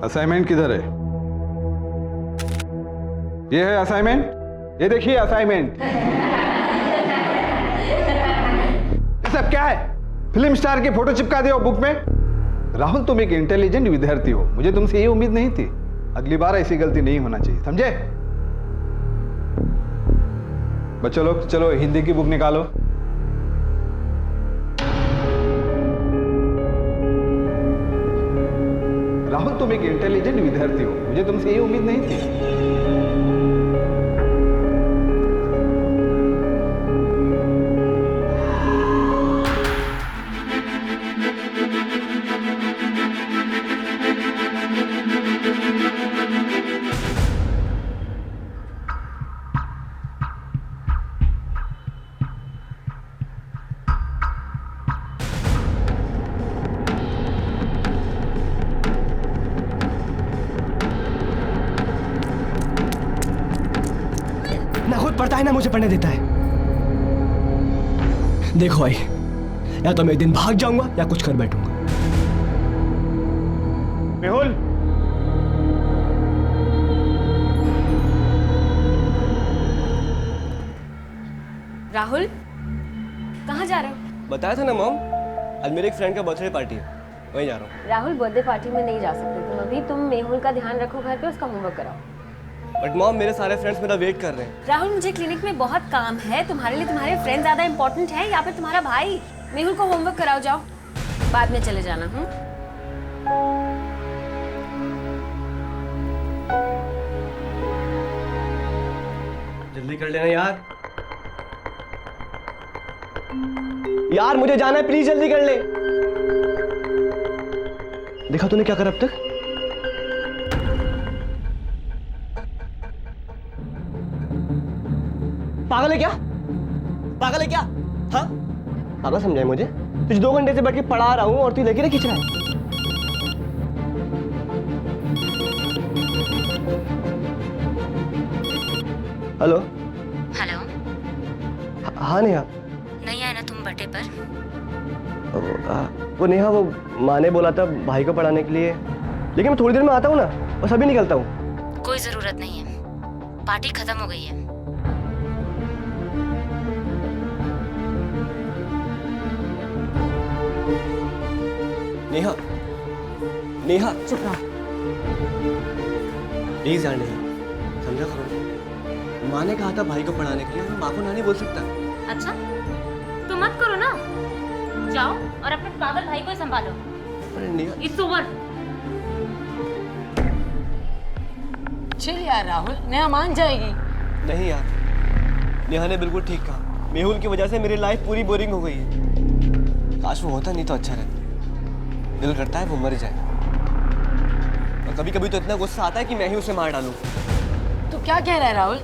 Assignment किधर है? ये है असाइनमेंट, ये देखिए असाइनमेंट। ये सब क्या है? फिल्म स्टार की फोटो चिपका दिया बुक में। राहुल, तुम एक इंटेलिजेंट विद्यार्थी हो, मुझे तुमसे ये उम्मीद नहीं थी। अगली बार ऐसी गलती नहीं होना चाहिए, समझे? बच्चों लोग चलो हिंदी की बुक निकालो। राहुल, तुम एक इंटेलिजेंट विद्यार्थी हो, मुझे तुमसे ये उम्मीद नहीं थी। ना खुद पढ़ता है ना मुझे पढ़ने देता है। देखो भाई, या तो मैं एक दिन भाग जाऊंगा या कुछ कर बैठूंगा। मेहुल, राहुल, कहाँ जा रहे हो? बताया था ना मॉम, आज मेरे एक फ्रेंड का बर्थडे पार्टी है, वहीं जा रहा हूँ। राहुल, बर्थडे पार्टी में नहीं जा सकते तुम अभी। तुम मेहुल का ध्यान रखो घर पे, उसका होमवर्क कराओ। बट मॉम, मेरे सारे फ्रेंड्स मेरा वेट कर रहे हैं। राहुल, मुझे क्लिनिक में बहुत काम है। तुम्हारे लिए तुम्हारे फ्रेंड ज्यादा इंपॉर्टेंट है या फिर तुम्हारा भाई? मेहुल को होमवर्क कराओ, जाओ, बाद में चले जाना। जल्दी कर लेना यार। यार मुझे जाना है, प्लीज जल्दी कर ले। देखा तूने क्या करा अब तक? पागल है क्या? पागल है क्या? हाँ, पागल समझाए मुझे? तुझे 2 घंटे से बैठ के पढ़ा रहा हूँ और तू लगी ना खींच रहा है। Hello hello. हाँ नेहा। नहीं आए ना तुम बर्थडे पर? वो नेहा, वो माँ ने बोला था भाई को पढ़ाने के लिए, लेकिन मैं थोड़ी देर में आता हूँ ना, बस अभी निकलता हूँ। कोई जरूरत नहीं है, पार्टी खत्म हो गई है। नेहा, नेहा चुप रहो। प्लीज यार नेहा, समझा करो। माँ ने कहा था भाई को पढ़ाने के लिए, मैं माँ को ना नहीं बोल सकता। अच्छा, तो मत करो ना, जाओ और अपने पागल भाई को संभालो। अरे नेहा, इट्स ओवर। चल यार राहुल, नेहा मान जाएगी। नहीं यार, नेहा ने बिल्कुल ठीक कहा। मेहुल की वजह से मेरी लाइफ पूरी बोरिंग हो गई है। काश वो होता नहीं तो अच्छा रहता। दिल करता है वो मर जाए, और कभी कभी तो इतना गुस्सा आता है कि मैं ही उसे मार डालूं। तो क्या कह रहा है राहुल?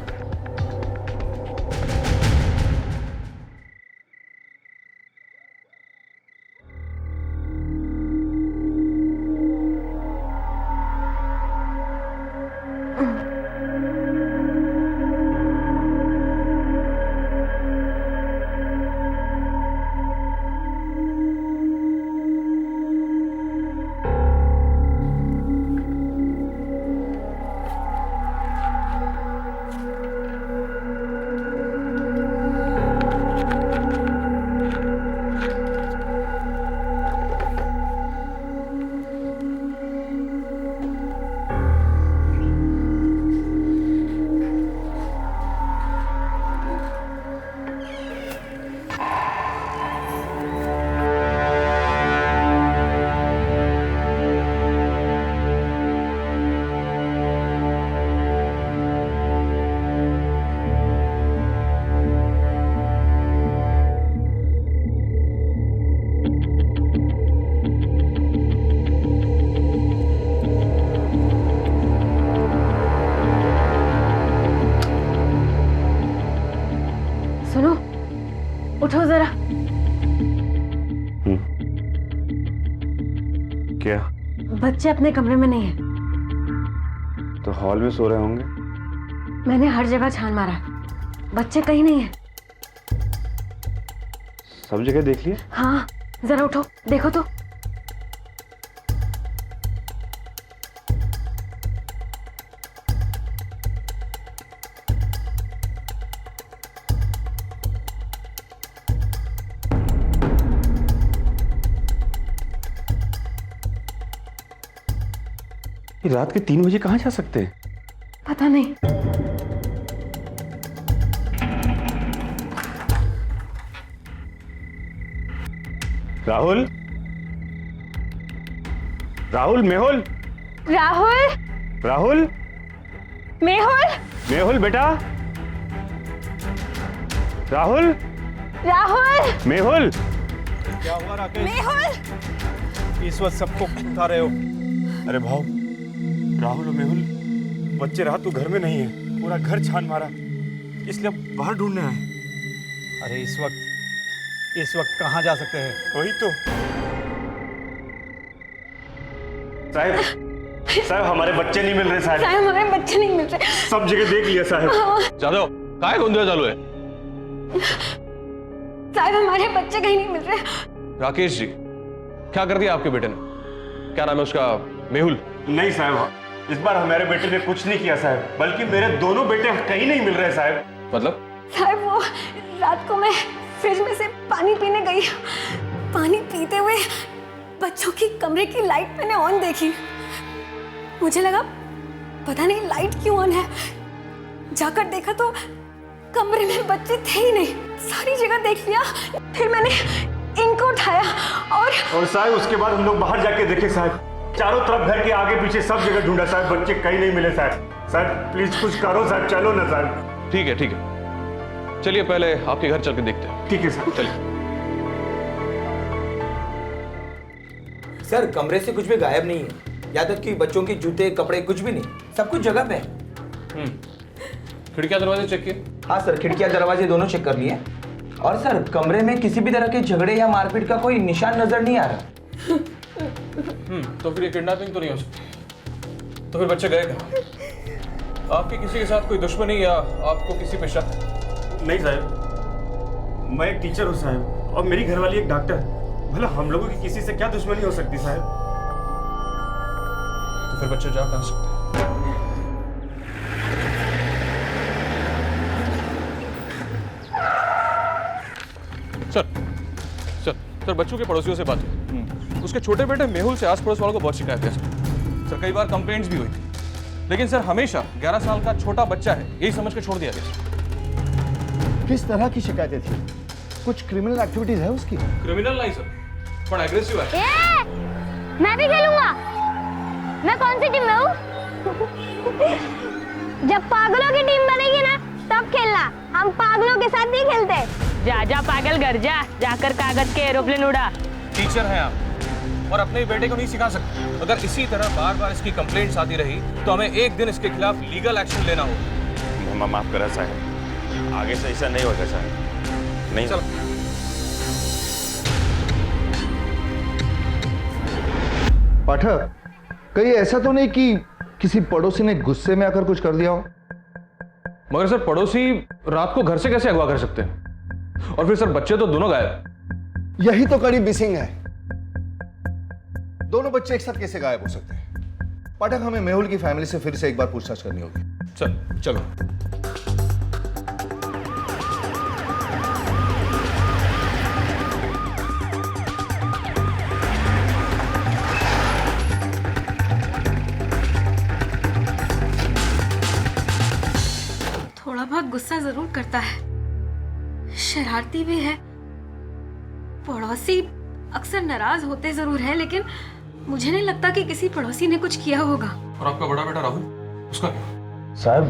उठो जरा। क्या? बच्चे अपने कमरे में नहीं है। तो हॉल में सो रहे होंगे। मैंने हर जगह छान मारा, बच्चे कहीं नहीं है। सब जगह देख लिए? हाँ, जरा उठो देखो तो। ये रात के 3 बजे कहाँ जा सकते हैं? पता नहीं। राहुल, राहुल, मेहुल, राहुल, राहुल, मेहुल, मेहुल बेटा, राहुल, राहुल, मेहुल। क्या हुआ राकेश? मेहुल। इस वक्त सबको उठा रहे हो? अरे भाव, राहुल और मेहुल बच्चे रात को घर में नहीं है, पूरा घर छान मारा, इसलिए अब बाहर ढूंढने आए। अरे इस वक्त कहाँ जा सकते हैं? वही तो साहब, साहब हमारे बच्चे नहीं मिल रहे साहब। साहब हमारे बच्चे नहीं मिल रहे। सब जगह देख लिया साहब। जादव, काय गोंधळ चालू है? साहब हमारे बच्चे कहीं नहीं मिल रहे। राकेश जी, क्या कर दिया आपके बेटे ने? क्या नाम है उसका? मेहुल? नहीं साहब, इस बार हमारे बेटे ने कुछ नहीं किया साहब, बल्कि मेरे दोनों बेटे कहीं नहीं मिल रहे साहब। मतलब? साहब वो रात को मैं फ्रिज में से पानी पीने गई, पानी पीते हुए बच्चों की कमरे की लाइट मैंने ऑन देखी। मुझे लगा पता नहीं लाइट क्यों ऑन है, जाकर देखा तो कमरे में बच्चे थे ही नहीं। सारी जगह देख लिया, फिर मैंने इनको उठाया और साहब उसके बाद हम लोग बाहर जाके देखे साहब, चारों तरफ घर के आगे पीछे सब जगह ढूंढा साहब, बच्चे कहीं नहीं मिले साहब। साहब प्लीज कुछ करो साहब, चलो ना साहब। ठीक है, ठीक है, चलिए पहले आपके घर चल के देखते हैं। ठीक है साहब, चलिए। सर कमरे से कुछ भी गायब नहीं है, यहाँ तक कि बच्चों के जूते कपड़े कुछ भी नहीं, सब कुछ जगह पे है। खिड़कियां दरवाजे चेक किए? हाँ सर, खिड़कियाँ दरवाजे दोनों चेक कर लिए। और सर कमरे में किसी भी तरह के झगड़े या मारपीट का कोई निशान नजर नहीं आ रहा। तो फिर ये किडनैपिंग तो नहीं हो सकती। तो फिर बच्चे गए कहाँ? आपके किसी के साथ कोई दुश्मनी या आपको किसी पे शक? नहीं साहब, मैं एक टीचर हूँ साहब, और मेरी घरवाली एक डॉक्टर। भला हम लोगों की किसी से क्या दुश्मनी हो सकती साहब? तो फिर बच्चे जा कहाँ सकते हैं? सर बच्चों के पड़ोसियों से बात हुई। उसके छोटे बेटे मेहुल से आस पड़ोस वालों को बहुत शिकायत है सर। कई बार कंप्लेंट्स भी हुई थी, लेकिन सर हमेशा 11 साल का छोटा बच्चा है यही समझ के छोड़ दिया गया। किस तरह की शिकायतें थी? कुछ क्रिमिनल एक्टिविटीज है उसकी? क्रिमिनल नहीं सर, पर एग्रेसिव है। मैं भी खेलूंगा। मैं कौन सी टीम में हूँ? जब पागलों की टीम बनेगी ना तब खेलना, हम पागलों के साथ नहीं खेलते। जा जा पागल घर जा, जाकर कागज के एरोप्लेन उड़ा। टीचर हैं आप और अपने बेटे को नहीं सिखा सकते। अगर इसी तरह बार बार इसकी कंप्लेंट्स आती रही तो हमें एक दिन इसके खिलाफ लीगल एक्शन लेना होगा। माफ करा साहब, आगे से ऐसा नहीं होगा साहब। नहीं चलो। पाठक, कहीं ऐसा तो नहीं कि किसी पड़ोसी ने गुस्से में आकर कुछ कर दिया हो? मगर सर पड़ोसी रात को घर से कैसे अगवा कर सकते हैं? और फिर सर बच्चे तो दोनों गायब। यही तो कड़ी मिसिंग है। दोनों बच्चे एक साथ कैसे गायब हो सकते हैं? पाठक, हमें मेहुल की फैमिली से फिर से एक बार पूछताछ करनी होगी। चलो। थोड़ा बहुत गुस्सा जरूर करता है, शरारती भी है। पड़ोसी अक्सर नाराज होते जरूर है, लेकिन मुझे नहीं लगता कि किसी पड़ोसी ने कुछ किया होगा। और आपका बड़ा बेटा राहुल, उसका क्या? साहब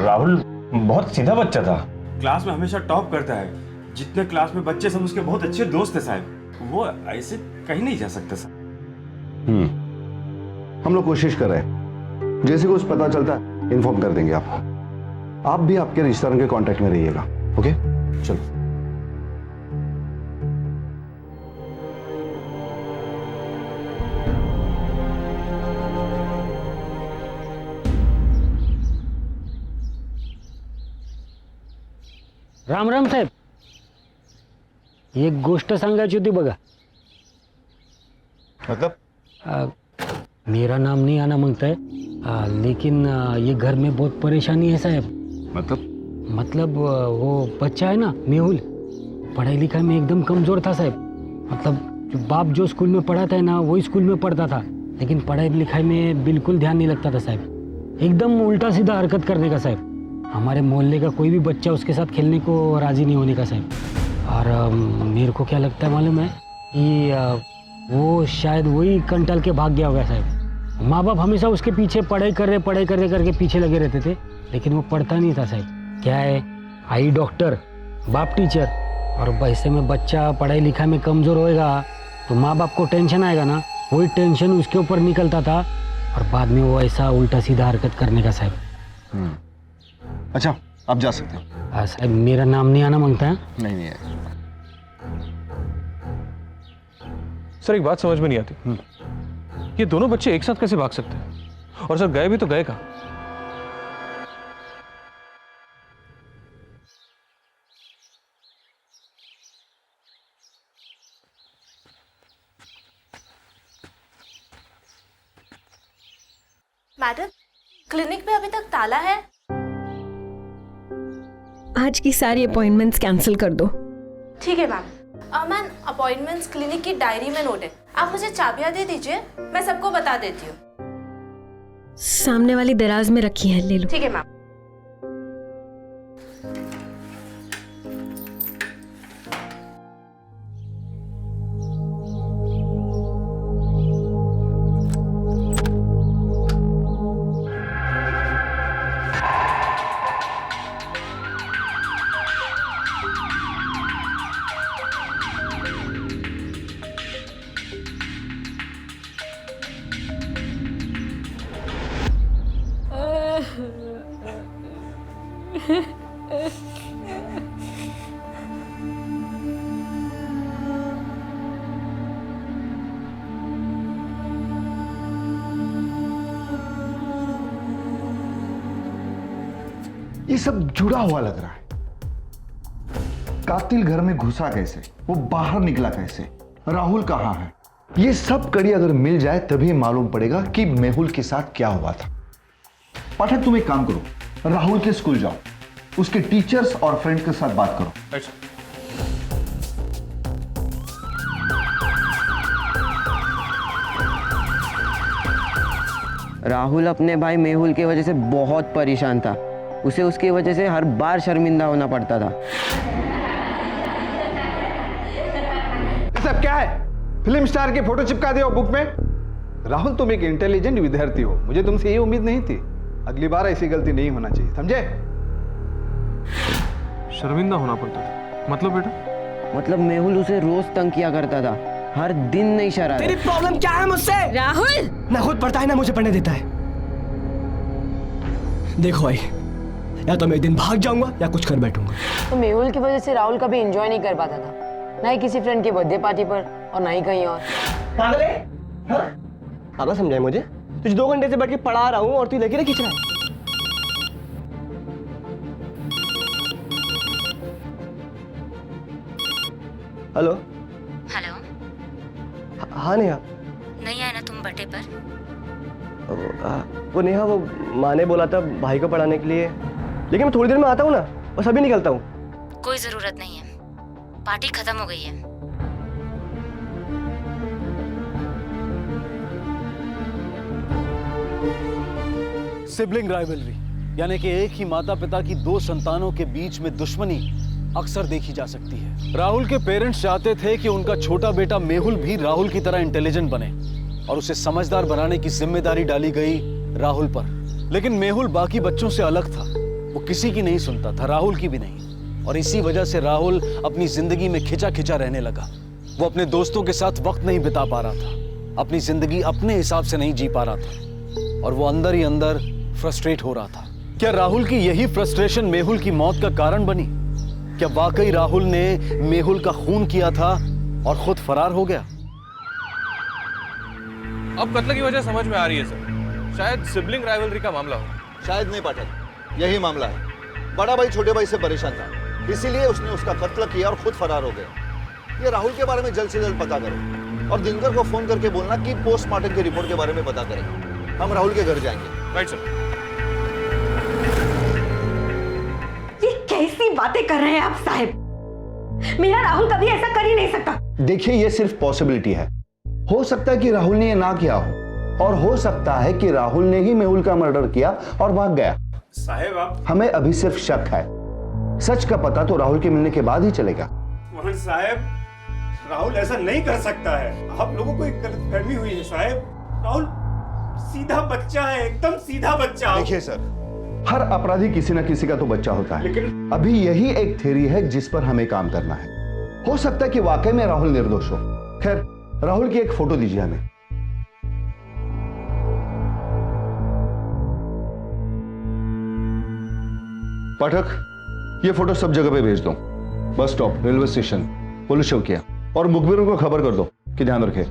राहुल बहुत सीधा बच्चा था, क्लास में हमेशा टॉप करता है। जितने क्लास में बच्चे सब उसके बहुत अच्छे दोस्त है साहब, वो ऐसे कहीं नहीं जा सकता साहब। हम लोग कोशिश कर रहे हैं, जैसे कुछ पता चलता है इन्फॉर्म कर देंगे आपको। आप भी आपके रिश्तेदारों के कांटेक्ट में रहिएगा, ओके? चलो। राम राम साहेब, एक गोष्ट सांगायची होती बघा। मतलब? मेरा नाम नहीं आना मांगता है, लेकिन ये घर में बहुत परेशानी है साहब। मतलब वो बच्चा है ना मेहुल, पढ़ाई लिखाई में एकदम कमज़ोर था साहब। मतलब जो बाप जो स्कूल में पढ़ाता है ना वही स्कूल में पढ़ता था, लेकिन पढ़ाई लिखाई में बिल्कुल ध्यान नहीं लगता था साहब। एकदम उल्टा सीधा हरकत करने का साहब। हमारे मोहल्ले का कोई भी बच्चा उसके साथ खेलने को राजी नहीं होने का साहब। और मेरे को क्या लगता है मालूम है कि वो शायद वही कंटल के भाग गया होगा साहब। माँ बाप हमेशा उसके पीछे पढ़ाई करके पीछे लगे रहते थे, लेकिन वो पढ़ता नहीं था साहब। क्या है, आई डॉक्टर, बाप टीचर, और वैसे में बच्चा पढ़ाई लिखाई में कमज़ोर होएगा तो माँ बाप को टेंशन आएगा ना, वही टेंशन उसके ऊपर निकलता था और बाद में वो ऐसा उल्टा सीधा हरकत करने का साहब। अच्छा, आप जा सकते हो। साहब मेरा नाम नहीं आना मांगता है। नहीं है सर एक बात समझ में नहीं आती, ये दोनों बच्चे एक साथ कैसे भाग सकते हैं? और सर गए भी तो गए कहाँ? मैडम, क्लिनिक में अभी तक ताला है। आज की सारी अपॉइंटमेंट्स कैंसिल कर दो। ठीक है मैम। मैम, अपॉइंटमेंट्स क्लिनिक की डायरी में नोट है। आप मुझे चाबियां दे दीजिए, मैं सबको बता देती हूँ। सामने वाली दराज में रखी है, ले लो। ठीक है मैम। ये सब जुड़ा हुआ लग रहा है। कातिल घर में घुसा कैसे, वो बाहर निकला कैसे, राहुल कहां है, ये सब कड़ी अगर मिल जाए तभी मालूम पड़ेगा कि मेहुल के साथ क्या हुआ था। पाठक तुम एक काम करो, राहुल के स्कूल जाओ, उसके टीचर्स और फ्रेंड के साथ बात करो। अच्छा। राहुल अपने भाई मेहुल की वजह से बहुत परेशान था। उसे उसकी वजह से हर बार शर्मिंदा होना पड़ता था। ये सब क्या है? फिल्म स्टार की फोटो चिपका दिया बुक में। राहुल तुम एक इंटेलिजेंट विद्यार्थी हो, मुझे तुमसे ये उम्मीद नहीं थी। अगली बार ऐसी गलती नहीं होना चाहिए, समझे? शर्मिंदा होना पड़ता था मतलब बेटा? मतलब मेहुल उसे रोज तंग किया करता था, हर दिन नहीं शरारत। तेरी प्रॉब्लम क्या है मुझसे? राहुल ना खुद पढ़ता है ना मुझे पढ़ने देता है। देखो भाई, या तो मैं एक दिन भाग जाऊंगा या कुछ कर बैठूंगा। तो मेहुल की वजह से राहुल कभी एंजॉय नहीं कर पाता था, ना ही किसी फ्रेंड के बर्थडे पार्टी पर और ना ही कहीं और। पागल है? पागल समझाए मुझे? तुझे 2 घंटे से बैठ के पढ़ा रहा हूँ और तू लेके खींच रहा है। हेलो। हेलो। हाँ नेहा। नहीं आए ना तुम बर्थडे पर? वो नेहा, वो माँ ने बोला था भाई को पढ़ाने के लिए, लेकिन मैं थोड़ी देर में आता हूँ ना, बस अभी निकलता हूँ। कोई जरूरत नहीं है, पार्टी खत्म हो गई है। सिबलिंग राइवलरी यानी कि एक ही माता पिता की 2 संतानों के बीच में दुश्मनी अक्सर देखी जा सकती है। राहुल के पेरेंट्स चाहते थे कि उनका छोटा बेटा मेहुल भी राहुल की तरह इंटेलिजेंट बने और उसे समझदार बनाने की जिम्मेदारी डाली गई राहुल पर। लेकिन मेहुल बाकी बच्चों से अलग था, वो किसी की नहीं सुनता था, राहुल की भी नहीं। और इसी वजह से राहुल अपनी जिंदगी में खिंचा खिंचा रहने लगा। वो अपने दोस्तों के साथ वक्त नहीं बिता पा रहा था, अपनी जिंदगी अपने हिसाब से नहीं जी पा रहा था और वो अंदर ही अंदर फ्रस्ट्रेट हो रहा था। क्या राहुल की यही फ्रस्ट्रेशन मेहुल की मौत का कारण बनी? क्या वाकई राहुल ने मेहुल का खून किया था और खुद फरार हो गया? अब कत्ल की वजह समझ में आ रही है सर, शायद सिबलिंग राइवलरी का मामला हो। शायद नहीं पाठक, यही मामला है। बड़ा भाई छोटे भाई से परेशान था, इसीलिए उसने उसका कत्ल किया और खुद फरार हो गया। ये राहुल के बारे में जल्द से जल्द पता करो और दिनकर को फोन करके बोलना कि पोस्टमार्टम की रिपोर्ट के बारे में पता करें। हम राहुल के घर जाएंगे। Right sir. ये कैसी बातें कर रहे हैं आप साहब? मेरा राहुल कभी ऐसा कर ही नहीं सकता। देखिए, ये सिर्फ पॉसिबिलिटी है, हो सकता है कि राहुल ने ये ना किया हो, और हो सकता है कि राहुल ने ही मेहुल का मर्डर किया और भाग गया। साहब आप हमें अभी सिर्फ शक है, सच का पता तो राहुल के मिलने के बाद ही चलेगा। मोहन साहब, राहुल ऐसा नहीं कर सकता है। आप लोगों को एक गलतफहमी हुई है साहब। राहुल सीधा बच्चा है, एकदम सीधा बच्चा। देखिए सर, हर अपराधी किसी ना किसी का तो बच्चा होता है, लेकिन अभी यही एक थ्योरी है जिस पर हमें काम करना है। हो सकता है कि वाकई में राहुल निर्दोष हो। खैर, राहुल की एक फोटो दीजिए हमें। पाठक, ये फोटो सब जगह पे भेज दो। Bus stop, railway station, police चौकिया, और मुखबिरों को खबर कर दो कि ध्यान रखे।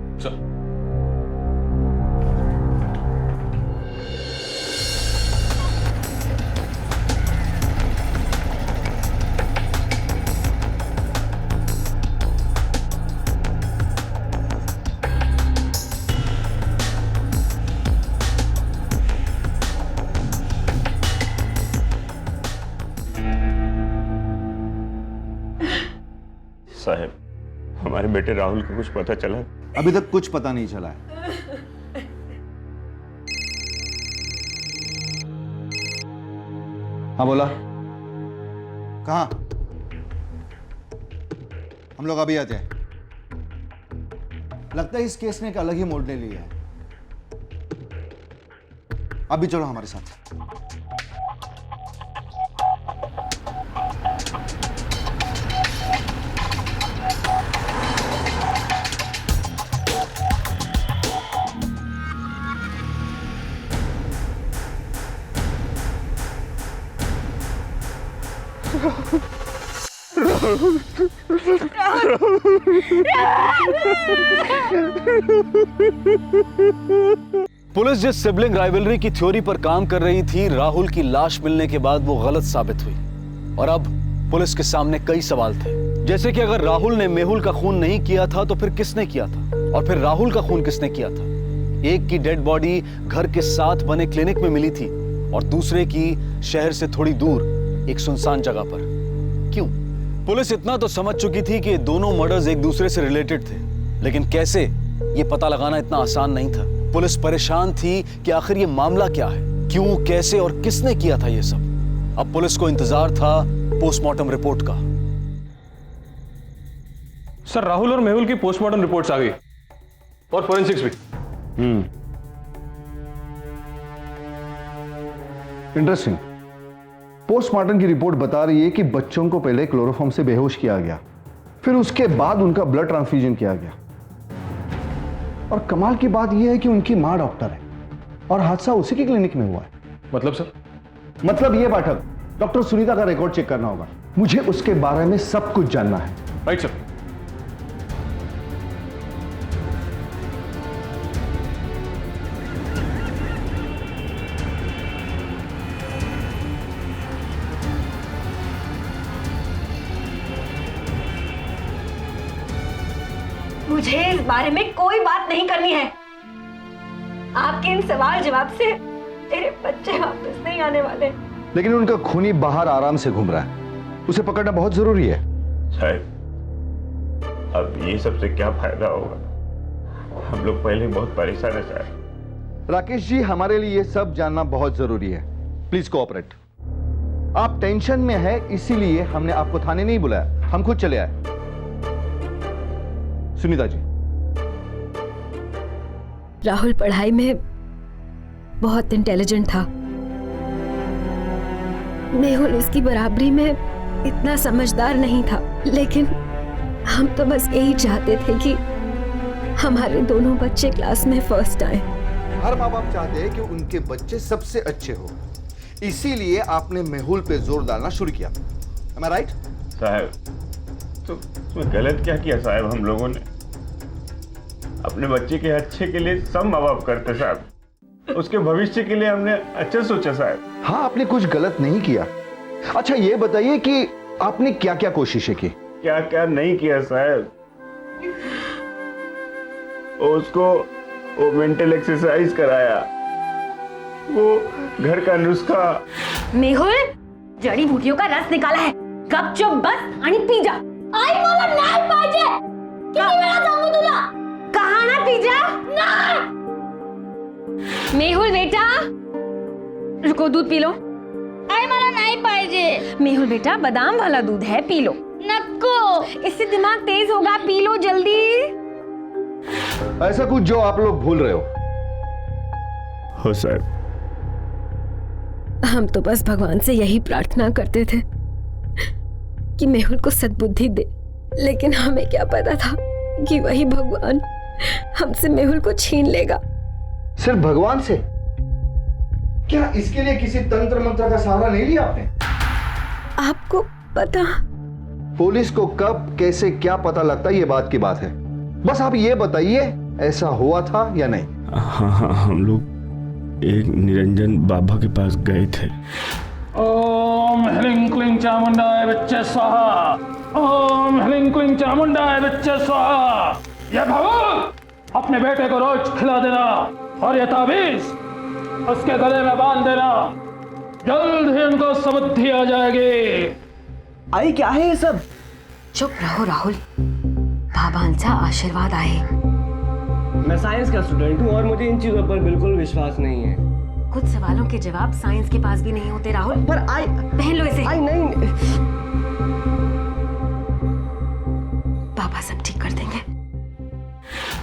साहब, हमारे बेटे राहुल को कुछ पता चला? अभी तक कुछ पता नहीं चला है। हाँ बोला, कहाँ? हम लोग अभी आते हैं। लगता है इस केस ने एक अलग ही मोड़ ले लिया है। अभी चलो हमारे साथ। पुलिस जिस सिबलिंग राइवलरी की थ्योरी पर काम कर रही थी, राहुल की लाश मिलने के बाद वो गलत साबित हुई। और अब पुलिस के सामने कई सवाल थे, जैसे कि अगर राहुल ने मेहुल का खून नहीं किया था तो फिर किसने किया था, और फिर राहुल का खून किसने किया था। एक की डेड बॉडी घर के साथ बने क्लिनिक में मिली थी और दूसरे की शहर से थोड़ी दूर एक सुनसान जगह पर। क्यों? पुलिस इतना तो समझ चुकी थी कि दोनों मर्डर्स एक दूसरे से रिलेटेड थे, लेकिन कैसे, ये पता लगाना इतना आसान नहीं था। पुलिस परेशान थी कि आखिर ये मामला क्या है, क्यों, कैसे और किसने किया था ये सब। अब पुलिस को इंतजार था पोस्टमार्टम रिपोर्ट का। सर, राहुल और मेहुल की पोस्टमार्टम रिपोर्ट्स आ गई और फोरेंसिक्स भी। इंटरेस्टिंग। पोस्टमार्टम की रिपोर्ट बता रही है कि बच्चों को पहले क्लोरोफॉर्म से बेहोश किया गया, फिर उसके बाद उनका ब्लड ट्रांसफ्यूजन किया गया। और कमाल की बात यह है कि उनकी मां डॉक्टर है और हादसा उसी की क्लिनिक में हुआ है। मतलब सर? मतलब यह पाठक, डॉक्टर सुनीता का रिकॉर्ड चेक करना होगा। मुझे उसके बारे में सब कुछ जानना है। Right sir. मुझे इस बारे में कोई बात नहीं करनी है। आपके इन सवाल जवाब से मेरे बच्चे वापस नहीं आने वाले। लेकिन उनका खूनी बाहर आराम से घूम रहा है, उसे पकड़ना बहुत जरूरी है। साहब, अब ये सबसे क्या फायदा होगा? हम लोग पहले बहुत परेशान है साहब। राकेश जी, हमारे लिए ये सब जानना बहुत जरूरी है। Please cooperate. आप टेंशन में है, इसीलिए हमने आपको थाने नहीं बुलाया, हम खुद चले आए। सुनीता जी, राहुल पढ़ाई में बहुत इंटेलिजेंट था। मेहुल उसकी बराबरी में इतना समझदार नहीं था, लेकिन हम तो बस यही चाहते थे कि हमारे दोनों बच्चे क्लास में फर्स्ट आए। हर माँ बाप चाहते हैं कि उनके बच्चे सबसे अच्छे हो, इसीलिए आपने मेहुल पे जोर डालना शुरू किया। Am I right? साहब, तो गलत क्या किया साहब? हम लोगों ने अपने बच्चे के अच्छे के लिए सब माँ बाप करते साहब, उसके भविष्य के लिए हमने अच्छा सोचा साहब। हाँ, आपने कुछ गलत नहीं किया। अच्छा ये बताइए कि आपने क्या क्या कोशिशें की? क्या क्या नहीं किया साहब? उसको वो मेंटल एक्सरसाइज कराया, वो घर का नुस्खा। मेहुल जड़ी बूटियों का रस निकाला है, गपचूप बस आणि पी जा। आई मला नाही पाहिजे। किती वेळा सांगू तुला? कहा ना पी जा? नाही। मेहुल बेटा, रुको, दूध पी लो। आई मला नाही पाहिजे। मेहुल बेटा, बादाम वाला दूध है, पी लो। नको, इससे दिमाग तेज होगा, पी लो जल्दी। ऐसा कुछ जो आप लोग भूल रहे हो साहब। हम तो बस भगवान से यही प्रार्थना करते थे कि मेहुल को सद्बुद्धि दे, लेकिन हमें क्या पता था कि वही भगवान हमसे मेहुल को छीन लेगा। सिर्फ भगवान से? क्या इसके लिए किसी तंत्र मंत्र का सहारा नहीं लिया आपने? आपको पता? पुलिस को कब कैसे क्या पता लगता है ये बात की बात है, बस आप ये बताइए ऐसा हुआ था या नहीं? हाँ, हम लोग एक निरंजन बाबा के पास गए थे। ओम ह्रीं क्लीं चामुंडाय विच्चे स्वाहा। ओम ह्रीं क्लीं चामुंडाय विच्चे स्वाहा। ये भगवान अपने बेटे को रोज खिला देना और ये ताबीज उसके गले में बांध देना, जल्द ही उनको समझी आ जाएगी। आई क्या है ये सब? चुप रहो राहुल, बाबांचा आशीर्वाद आहे। मैं साइंस का स्टूडेंट हूँ और मुझे इन चीजों पर बिल्कुल विश्वास नहीं है। कुछ सवालों के जवाब साइंस के पास भी नहीं होते राहुल। पर आई पहन लो इसे। आई नहीं। पापा सब ठीक कर देंगे।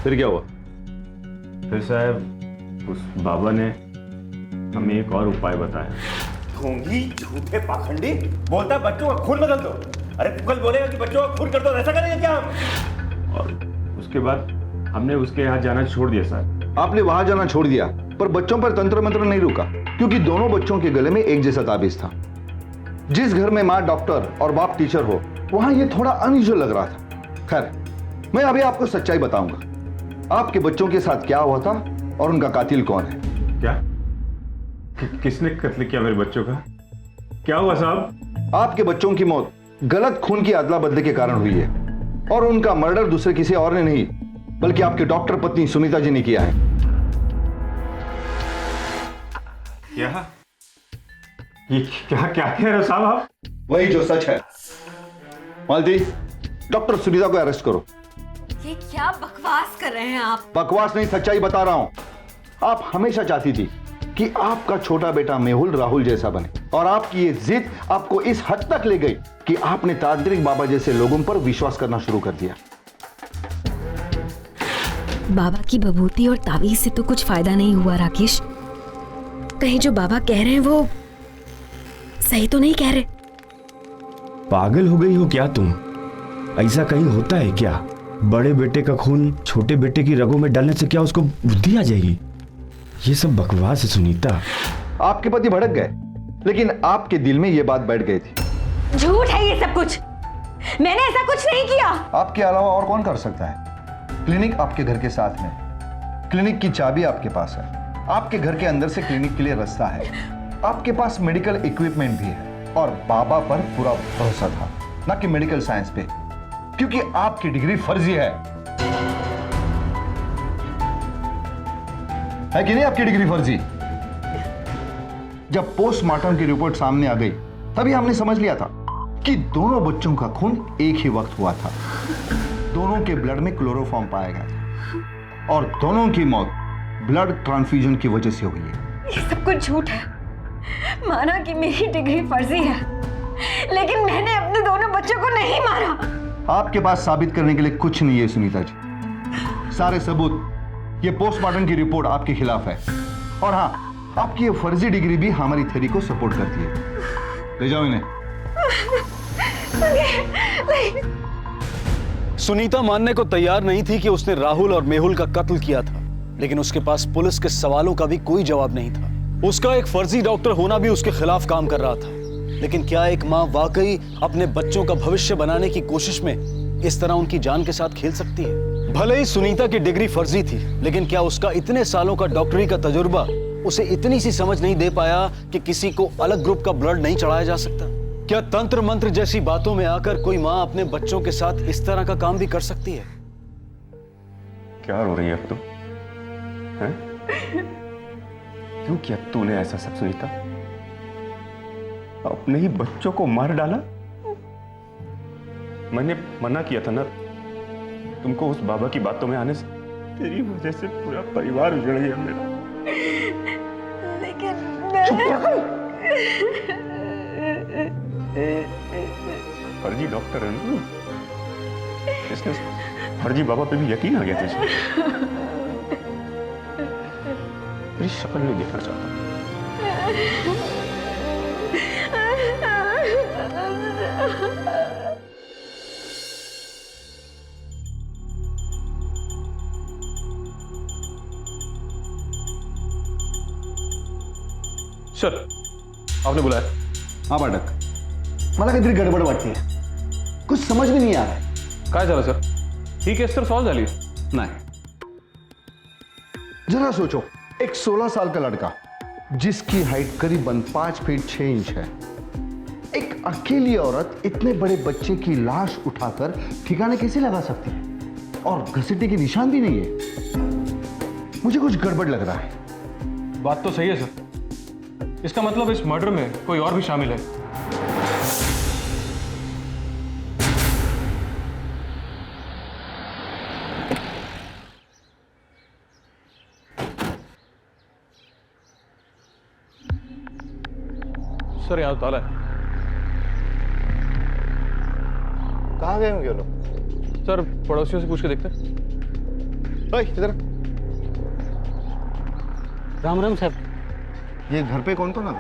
फिर क्या हुआ? फिर साहब उस बाबा ने हमें एक और उपाय बताया। ढोंगी, झूठे पाखंडी, बोलता है बच्चों का खून बदल दो। अरे तू कल बोलेगा कि बच्चों का खून कर दो, ऐसा करेंगे क्या हम? और उसके बाद हमने उसके यहाँ जाना छोड़ दिया साहब। आपने वहां जाना छोड़ दिया, पर बच्चों पर तंत्र मंत्र नहीं रुका, क्योंकि दोनों बच्चों के गले में एक जैसा ताबीज था। जिस घर में माँ डॉक्टर और बाप टीचर हो, वहां ये थोड़ा अनयूजुअल लग रहा था। खैर, मैं अभी आपको सच्चाई बताऊंगा, आपके बच्चों के साथ क्या हुआ था और उनका कातिल कौन है। क्या? किसने कत्ल किया मेरे बच्चों का? क्या हुआ साहब? आपके बच्चों की मौत गलत खून की अदला बदले के कारण हुई है, और उनका मर्डर दूसरे किसी और ने नहीं, बल्कि आपकी डॉक्टर पत्नी सुनीता जी ने किया है। क्या? ये क्या क्या कह रहे हो साहब आप? वही जो सच है। मालती, डॉक्टर सुनीता को अरेस्ट करो। ये क्या बकवास कर रहे हैं आप? बकवास नहीं, सच्चाई बता रहा हूं। आप हमेशा चाहती थी कि आपका छोटा बेटा मेहुल राहुल जैसा बने, और आपकी ये जिद आपको इस हद तक ले गई कि आपने तांत्रिक बाबा जैसे लोगों पर विश्वास करना शुरू कर दिया। बाबा की बभूति और तावीज से तो कुछ फायदा नहीं हुआ राकेश। कहीं जो बाबा कह रहे हैं वो सही तो नहीं कह रहे? पागल हो गई हो क्या तुम? ऐसा कहीं होता है क्या? बड़े बेटे का खून छोटे बेटे की रगों में डालने से क्या उसको बुद्धि आ जाएगी? ये सब बकवास है सुनीता। आपके पति भड़क गए, लेकिन आपके दिल में ये बात बैठ गई थी। झूठ है ये सब कुछ, मैंने ऐसा कुछ नहीं किया। आपके अलावा और कौन कर सकता है? क्लिनिक आपके घर के साथ में, क्लिनिक की चाबी आपके पास है, आपके घर के अंदर से क्लिनिक के लिए रास्ता है, आपके पास मेडिकल इक्विपमेंट भी है, और बाबा पर पूरा भरोसा था, ना कि मेडिकल साइंस पे, क्योंकि आपकी डिग्री फर्जी है कि नहीं? आपकी डिग्री फर्जी। जब पोस्टमार्टम की रिपोर्ट सामने आ गई, तभी हमने समझ लिया था कि दोनों बच्चों का खून एक ही वक्त हुआ था, दोनों के ब्लड में क्लोरोफॉर्म पाया गया था, और दोनों की मौत ब्लड ट्रांसफ्यूजन की वजह से हुई है। ये सब कुछ झूठ है। माना कि मेरी डिग्री फर्जी है, लेकिन मैंने अपने दोनों बच्चों को नहीं मारा। आपके पास साबित करने के लिए कुछ नहीं है सुनीता जी। सारे सबूत, ये पोस्टमार्टम की रिपोर्ट आपके खिलाफ है, और हाँ, आपकी ये फर्जी डिग्री भी हमारी थ्योरी को सपोर्ट करती है। ले जाओ इन्हें। सुनीता मानने को तैयार नहीं थी कि उसने राहुल और मेहुल का कत्ल किया था, लेकिन उसके पास पुलिस के सवालों का भी कोई जवाब नहीं था। उसका एक फर्जी डॉक्टर होना भी उसके खिलाफ काम कर रहा था। लेकिन क्या एक माँ वाकई अपने बच्चों का भविष्य बनाने की कोशिश में इस तरह उनकी जान के साथ खेल सकती है? भले ही सुनीता की डिग्री फर्जी थी, लेकिन क्या उसका इतने सालों का डॉक्टरी का तजुर्बा उसे इतनी सी समझ नहीं दे पाया कि किसी को अलग ग्रुप का ब्लड नहीं चढ़ाया जा सकता? क्या तंत्र मंत्र जैसी बातों में आकर कोई माँ अपने बच्चों के साथ इस तरह का काम भी कर सकती है? क्या रो रही है अब तुम? क्यों किया तूने ऐसा सब सुनीता? अपने ही बच्चों को मार डाला? मैंने मना किया था ना तुमको उस बाबा की बातों में आने से। तेरी वजह से पूरा परिवार उजड़ गया मेरा। लेकिन फर्जी डॉक्टर है ना, इसने फर्जी बाबा पे भी यकीन आ गया तुझे। तेरी शक्ल नहीं देखना चाहता। सर, आपने बुलाया? हाँ पाठक, मला काहीतरी गडबड वाटते, कुछ समझ में नहीं आ रहा है। काय झालं सर? ही केस तर सॉल्व झाली नहीं, जरा सोचो, एक 16 साल का लड़का जिसकी हाइट करीबन 5 फीट 6 इंच है, एक अकेली औरत इतने बड़े बच्चे की लाश उठाकर ठिकाने कैसे लगा सकती है? और घसीटने के निशान भी नहीं है। मुझे कुछ गड़बड़ लग रहा है। बात तो सही है सर, इसका मतलब इस मर्डर में कोई और भी शामिल है। सर यहाँ ताला है। कहाँ गए होंगे वो लोग? सर पड़ोसियों से पूछ के देखते हैं। ओए, इधर। राम राम साहब। ये घर पे कौन कौन आ?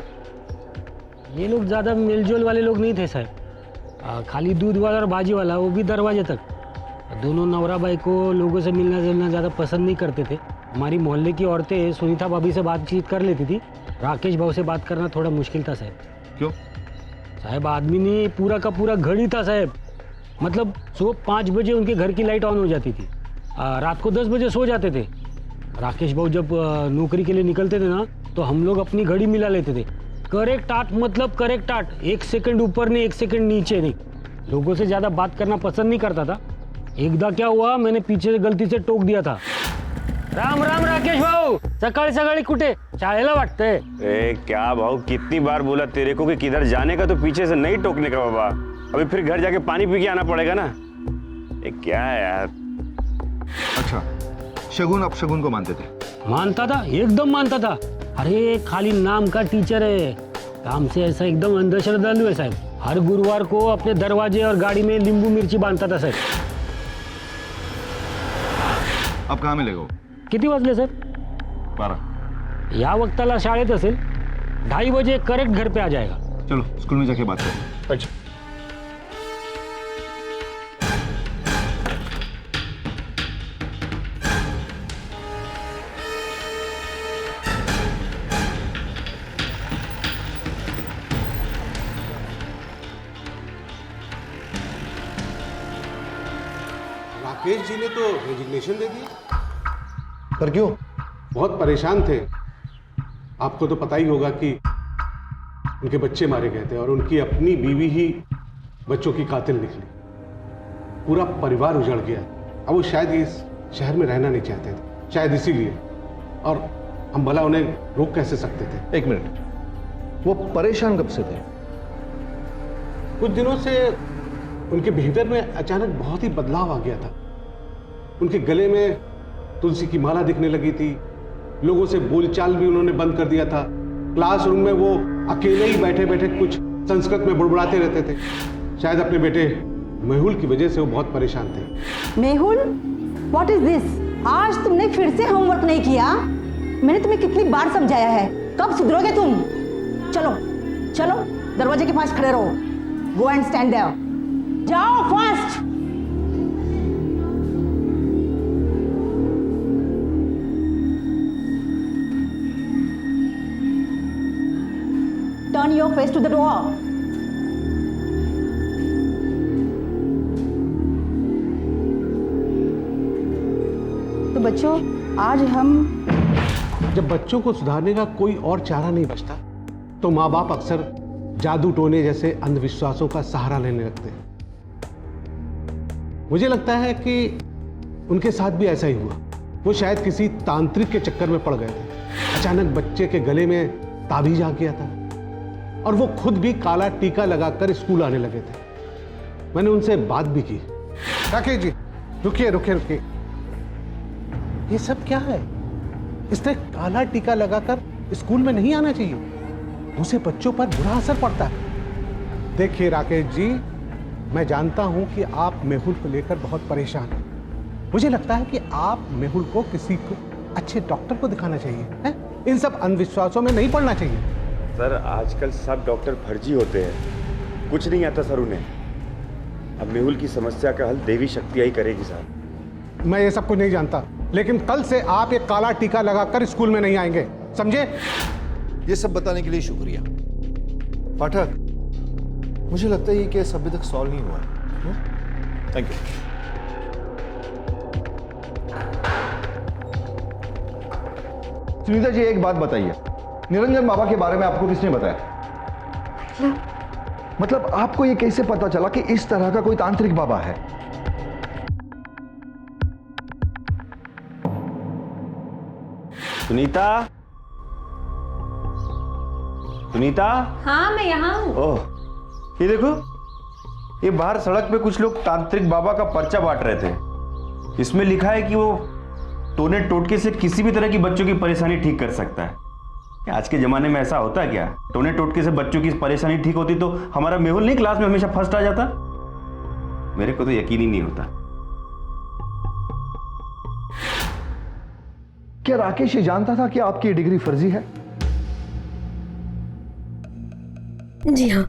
ये लोग ज़्यादा मिलजुल वाले लोग नहीं थे साहब, खाली दूध वाला और भाजी वाला, वो भी दरवाजे तक। दोनों नवरा भाई को लोगों से मिलना जुलना ज़्यादा पसंद नहीं करते थे। हमारी मोहल्ले की औरतें सुनीता भाभी से बातचीत कर लेती थी, राकेश भाव से बात करना थोड़ा मुश्किल था साहब। क्यों? साहब आदमी ने पूरा का पूरा घड़ी था साहब, मतलब सुबह 5 बजे उनके घर की लाइट ऑन हो जाती थी, रात को 10 बजे सो जाते थे। राकेश भाव जब नौकरी के लिए निकलते थे ना, तो हम लोग अपनी घड़ी मिला लेते थे। करेक्ट 8 मतलब करेक्ट 8, 1 सेकंड ऊपर नहीं 1 सेकंड नीचे नहीं। लोगों से ज़्यादा बात करना पसंद नहीं करता था। एकदा क्या हुआ, मैंने पीछे से गलती से टोक दिया था। राम राम राकेश भाऊ, सकाळी सकाळी कुठे? शाळेला वाटतंय। ए क्या भाऊ, कितनी बार बोला तेरे को कि किधर जाने का तो पीछे से नहीं टोकने का बाबा। अभी फिर घर जाके पानी पी के आना पड़ेगा ना। ये क्या है यार? अच्छा, शगुन अपशगुन को मानते थे? मानता था, एकदम मानता था। अरे खाली नाम का टीचर है, काम से ऐसा एकदम अंधश्रद्धालु है साहब। हर गुरुवार को अपने दरवाजे और गाड़ी में नींबू मिर्ची बांधता था साहब। अब कहाँ मिलेगा वो? किती वाजले सर? 12। या वक्ताला शाळेत असेल, 2:30 बजे करेक्ट घर पे आ जाएगा। चलो स्कूल में जाके बात करें। अच्छा। राकेश जी ने तो रेजिग्नेशन दे दी। पर क्यों? बहुत परेशान थे। आपको तो पता ही होगा कि उनके बच्चे मारे गए थे और उनकी अपनी बीवी ही बच्चों की कातिल निकली। पूरा परिवार उजड़ गया। अब वो शायद इस शहर में रहना नहीं चाहते थे, शायद इसीलिए। और हम भला उन्हें रोक कैसे सकते थे? 1 मिनट, वो परेशान कब से थे? कुछ दिनों से उनके बिहेवियर में अचानक बहुत ही बदलाव आ गया था। उनके गले में तुलसी की माला दिखने लगी थी, लोगों से बोलचाल भी उन्होंने बंद कर दिया था। क्लासरूम में वो अकेले ही बैठे बैठे कुछ संस्कृत में बुड़बुड़ाते रहते थे। शायद अपने बेटे मेहुल की वजह से वो बहुत परेशान थे। Mehul, what is this? आज तुमने फिर से होमवर्क नहीं किया? मैंने तुम्हें कितनी बार समझाया है, कब सुधरोगे तुम? चलो चलो, दरवाजे के पास खड़े रहो। Go and stand there. जाओ fast. Turn your face to the door. तो बच्चों, आज हम जब बच्चों को सुधारने का कोई और चारा नहीं बचता, तो माँ बाप अक्सर जादू टोने जैसे अंधविश्वासों का सहारा लेने लगते हैं। मुझे लगता है कि उनके साथ भी ऐसा ही हुआ। वो शायद किसी तांत्रिक के चक्कर में पड़ गए थे। अचानक बच्चे के गले में ताबीज आ गया था और वो खुद भी काला टीका लगाकर स्कूल आने लगे थे। मैंने उनसे बात भी की। राकेश जी, रुकिए रुकिए रुकिए, ये सब क्या है? इसने काला टीका लगाकर स्कूल में नहीं आना चाहिए। उसे बच्चों पर बुरा असर पड़ता है। देखिए राकेश जी, मैं जानता हूं कि आप मेहुल को लेकर बहुत परेशान हैं। मुझे लगता है कि आप मेहुल को किसी को अच्छे डॉक्टर को दिखाना चाहिए, है? इन सब अंधविश्वासों में नहीं पड़ना चाहिए। सर आजकल सब डॉक्टर फर्जी होते हैं, कुछ नहीं आता सर उन्हें। अब मेहुल की समस्या का हल देवी शक्तियाँ ही करेगी साहब। मैं ये सब कुछ नहीं जानता, लेकिन कल से आप एक काला टीका लगाकर स्कूल में नहीं आएंगे, समझे? ये सब बताने के लिए शुक्रिया। पाठक, मुझे लगता है ये केस अभी तक सॉल्व नहीं हुआ है। Thank you. सुनीता जी, एक बात बताइए, निरंजन बाबा के बारे में आपको किसने बताया? मतलब आपको ये कैसे पता चला कि इस तरह का कोई तांत्रिक बाबा है? सुनीता, सुनीता। हाँ, मैं यहाँ हूँ। ओह, ये देखो, ये बाहर सड़क पे कुछ लोग तांत्रिक बाबा का पर्चा बांट रहे थे। इसमें लिखा है कि वो टोने टोटके से किसी भी तरह की बच्चों की परेशानी ठीक कर सकता है। आज के जमाने में ऐसा होता है क्या? टोने टोटके से बच्चों की परेशानी ठीक होती तो हमारा मेहुल नहीं क्लास में हमेशा फर्स्ट आ जाता? मेरे को तो यकीन ही नहीं होता। क्या राकेश ये जानता था कि आपकी ये डिग्री फर्जी है? जी हाँ।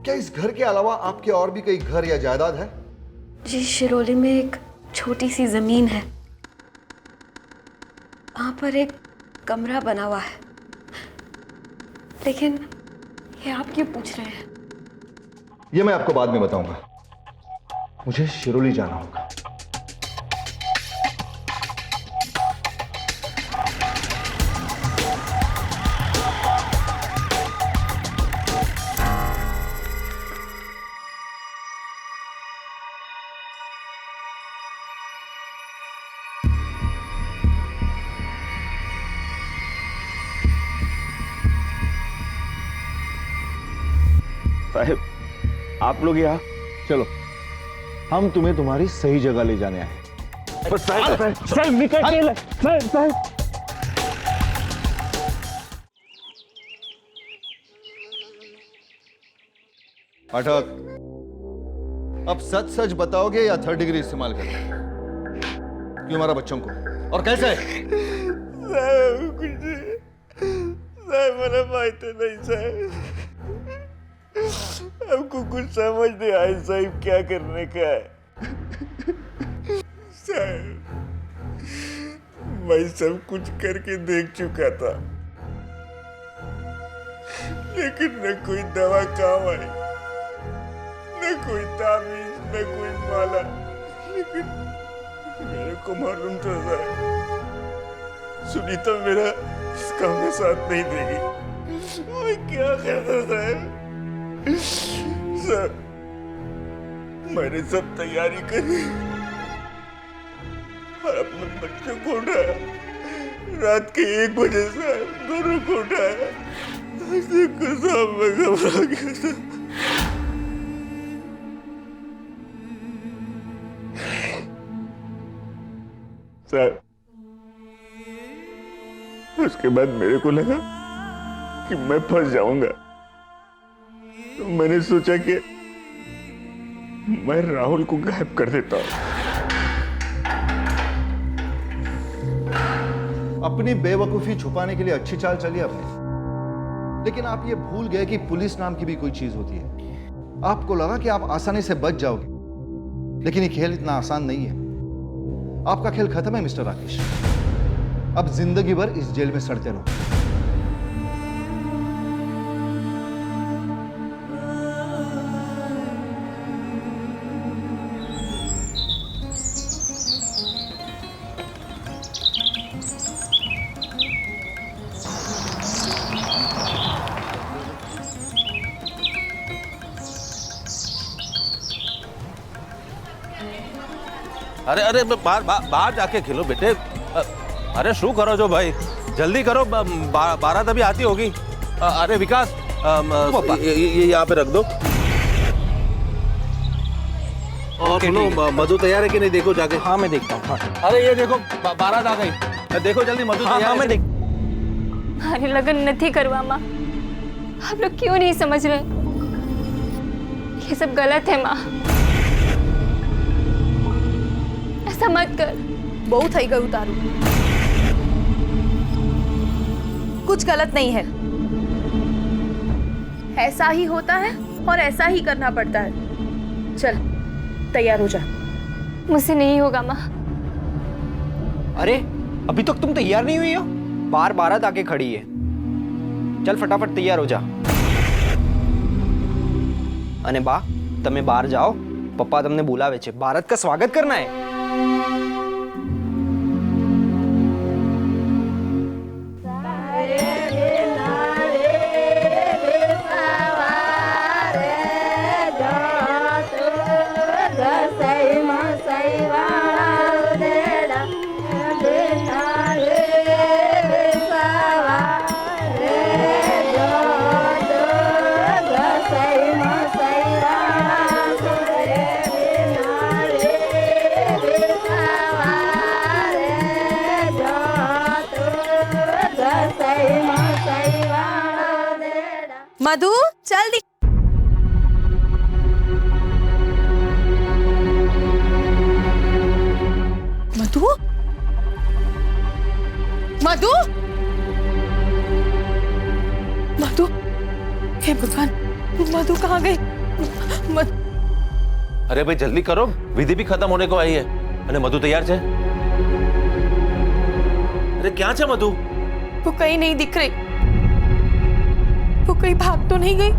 क्या इस घर के अलावा आपके और भी कई घर या जायदाद है? जी, शिरोली में एक छोटी सी जमीन है, वहां पर एक कमरा बना हुआ है। लेकिन ये आप क्यों पूछ रहे हैं? ये मैं आपको बाद में बताऊंगा। मुझे शिरोली जाना होगा। साहब, आप लोग यहाँ चलो, हम तुम्हें तुम्हारी सही जगह ले जाने आए। पर साहब, पाठक, अब सच सच बताओगे या थर्ड डिग्री इस्तेमाल करोगे? क्यों मारा बच्चों को और कैसे? साहब मला माहिती नहीं साहब, हमको कुछ समझ नहीं आया साहब क्या करने का है। साहब, मैं सब कुछ करके देख चुका था, लेकिन न कोई दवा काम आई, न कोई ताबीज, न कोई माला। लेकिन मेरे को मालूम था साहब, सुनीता मेरा इस काम में साथ नहीं देगी। मैं क्या करता साहब? सर, मैंने सब तैयारी करी और अपने बच्चों को उठाया। रात के 1 बजे से दोनों को उठाया। सब मैं घबरा गया था। सर, उसके बाद मेरे को लगा कि मैं फंस जाऊंगा, तो मैंने सोचा कि मैं राहुल को गायब कर देता हूं। अपनी बेवकूफी छुपाने के लिए अच्छी चाल चली आपने, लेकिन आप ये भूल गए कि पुलिस नाम की भी कोई चीज होती है। आपको लगा कि आप आसानी से बच जाओगे, लेकिन ये खेल इतना आसान नहीं है। आपका खेल खत्म है मिस्टर राकेश। अब जिंदगी भर इस जेल में सड़ते रहो। अरे अरे बाहर जाके खेलो बेटे। अरे शू करो जो भाई, जल्दी करो, बारात अभी आती होगी। अरे विकास, ये यहाँ पे रख दो। और सुनो, मधु तैयार है कि नहीं देखो जाके। हाँ मैं देखता हूँ। हाँ। अरे ये देखो, बारात आ गई। देखो जल्दी, मधु हाँ, तैयार हाँ, है मैं कि देख। मारे लगन नहीं करवा माँ। आप लोग क्यों नहीं समझ रहे? ये सब गलत है माँ। ऐसा मत कर। बहुत થઈ ગયું તારું। कुछ गलत नहीं है, ऐसा ही होता है और ऐसा ही करना पड़ता है। चल तैयार हो जा। मुझसे नहीं होगा माँ। अरे अभी तक तुम तैयार नहीं हुई हो? बार बारात आके खड़ी है। चल फटाफट तैयार हो जा। અને બા તમે બહાર જાઓ, પપ્પા તમને બોલાવે છે, ભારત का स्वागत करना है। मधु चल दी। मधु मधु मधु, हे भगवान, मधु कहाँ गई? अरे भाई जल्दी करो, विधि भी खत्म होने को आई है। अरे मधु तैयार है? अरे क्या है मधु? वो कहीं नहीं दिख रही। वो कहीं भाग तो नहीं गई?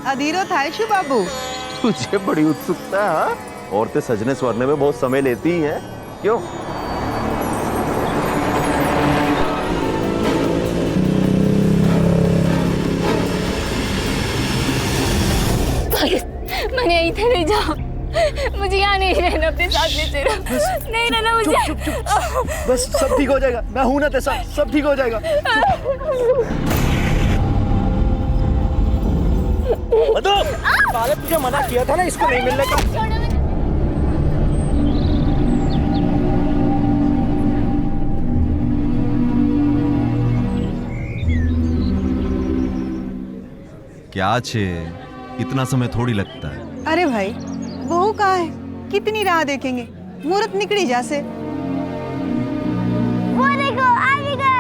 अधीरो थाय शु बाबू? तुझे बड़ी उत्सुकता है? औरतें सजने स्वरने में बहुत समय लेती हैं, क्यों? मैंने इधर नहीं जाओ, मुझे यहाँ नहीं रहना, अपने साथ ले चलो। नहीं रहना मुझे। चुप चुप चुप, बस सब ठीक हो जाएगा। मैं हूं ना तेरे साथ, सब ठीक हो जाएगा। मधु, पहले तुझे मना किया था ना इसको नहीं मिलने का। क्या छे, इतना समय थोड़ी लगता है। अरे भाई, बहू कहाँ है? कितनी राह देखेंगे? मुहूर्त निकली जैसे। वो देखो, आ भी गई।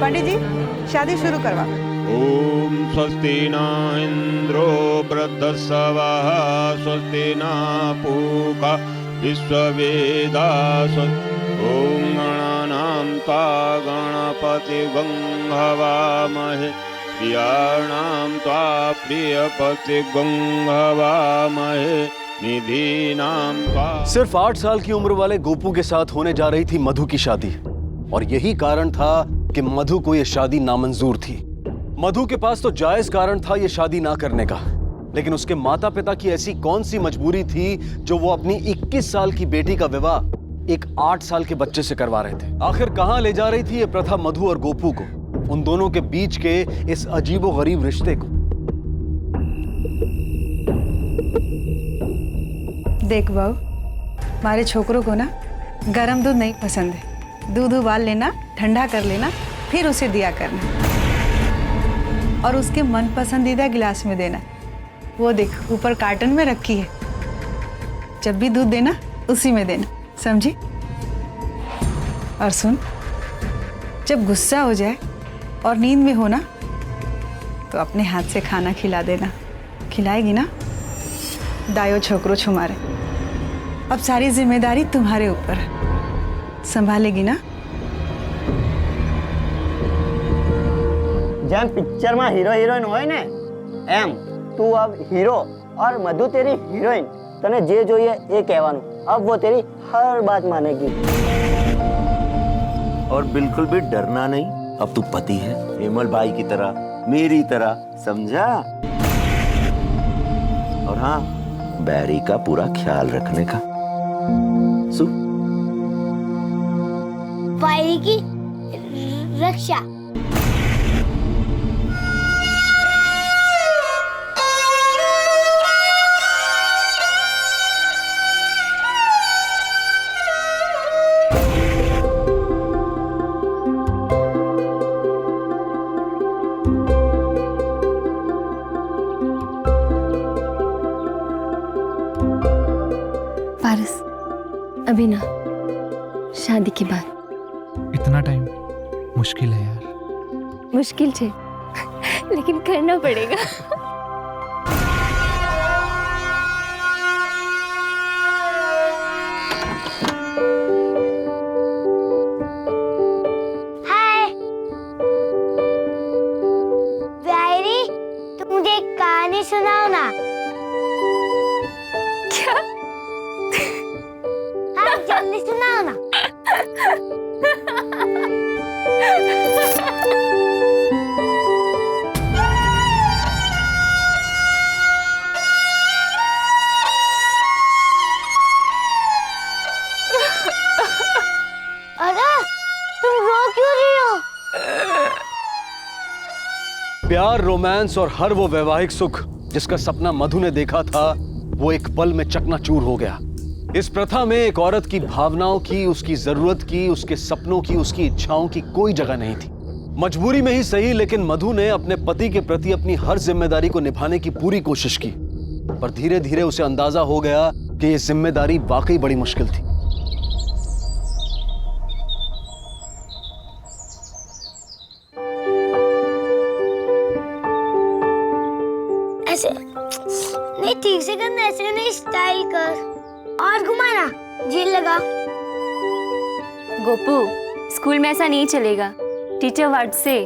पंडित जी, शादी शुरू करवा। ओम स्वस्ति न इंद्रो वृद्धस्वः स्वस्ति न पूषा विश्ववेदाः ओम गणानां त्वा गणपतिं हवामहे प्रियाणां त्वा प्रियपतिं हवामहे निधीनां त्वा। सिर्फ 8 साल की उम्र वाले गोपू के साथ होने जा रही थी मधु की शादी, और यही कारण था कि मधु को यह शादी नामंजूर थी। मधु के पास तो जायज कारण था यह शादी ना करने का, लेकिन उसके माता पिता की ऐसी कौन सी मजबूरी थी जो वो अपनी 21 साल की बेटी का विवाह एक 8 साल के बच्चे से करवा रहे थे। आखिर कहां ले जा रही थी ये प्रथा मधु और गोपू को, उन दोनों के बीच के इस अजीबोगरीब रिश्ते को। देख बहू, मारे छोकरों को ना गरम दूध नहीं पसंद है। दूध उबाल लेना, ठंडा कर लेना, फिर उसे दिया करना और उसके मन पसंदीदा गिलास में देना। वो देख ऊपर कार्टन में रखी है, जब भी दूध देना उसी में देना, समझी? और सुन, जब गुस्सा हो जाए और नींद में हो ना तो अपने हाथ से खाना खिला देना। खिलाएगी ना? दायो छोकरो छुमारे। अब सारी जिम्मेदारी तुम्हारे ऊपर है, संभालेगी ना? જેમ પિક્ચરમાં હીરો હિરોઈન હોય ને એમ તું अब हीरो और मधु तेरी हीरोइन। तने जे જોઈએ એ કહેવાનું। अब वो तेरी हर बात मानेगी और बिल्कुल भी डरना नहीं। अब तू पति है, हेमल भाई की तरह, मेरी तरह, समझा? और हाँ, बैरी का पूरा ख्याल रखने का। सु बैरी की रक्षा। पारस, अभी ना, शादी के बाद। इतना टाइम मुश्किल है यार। मुश्किल है लेकिन करना पड़ेगा। हाय बैरी, तुम मुझे एक कहानी सुनाओ ना। क्या? हाँ, जल्दी सुनाओ ना। अरे तुम रो क्यों रही हो? प्यार, रोमांस और हर वो वैवाहिक सुख जिसका सपना मधु ने देखा था, वो एक पल में चकनाचूर हो गया। इस प्रथा में एक औरत की भावनाओं की, उसकी जरूरत की, उसके सपनों की, उसकी इच्छाओं की कोई जगह नहीं थी। मजबूरी में ही सही, लेकिन मधु ने अपने पति के प्रति अपनी हर जिम्मेदारी को निभाने की पूरी कोशिश की। पर धीरे धीरे उसे अंदाजा हो गया कि यह जिम्मेदारी वाकई बड़ी मुश्किल थी। ऐसे नहीं, ठीक से करना, ऐसे नहीं, स्टाइल कर और घुमाना, जेल लगा। गोपू, स्कूल में ऐसा नहीं चलेगा, टीचर वर्ड से।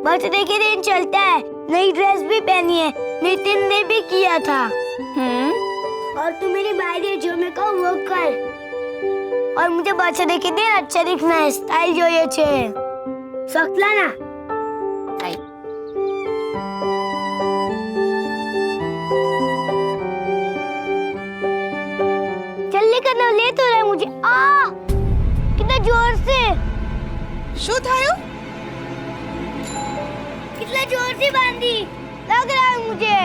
बर्थडे के दिन चलता है। नई ड्रेस भी पहनी है, नितिन ने भी किया था। और तू मेरी भाई जो मैं कहूँ वो कर। और मुझे बर्थडे के दिन अच्छा दिखना है, स्टाइल जो ये छे सकला ना। जल्दी करना, ले तो रहा मुझे। कितना जोर से। શું થયું? कितना जोर से बांधी, लग रहा है मुझे।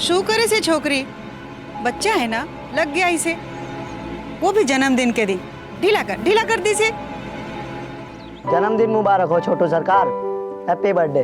શું કરે છે છોકરી? बच्चा है ना, लग गया इसे। वो भी जन्मदिन के दिन। ढीला कर दी से। जन्मदिन मुबारक हो छोटू सरकार। Happy birthday.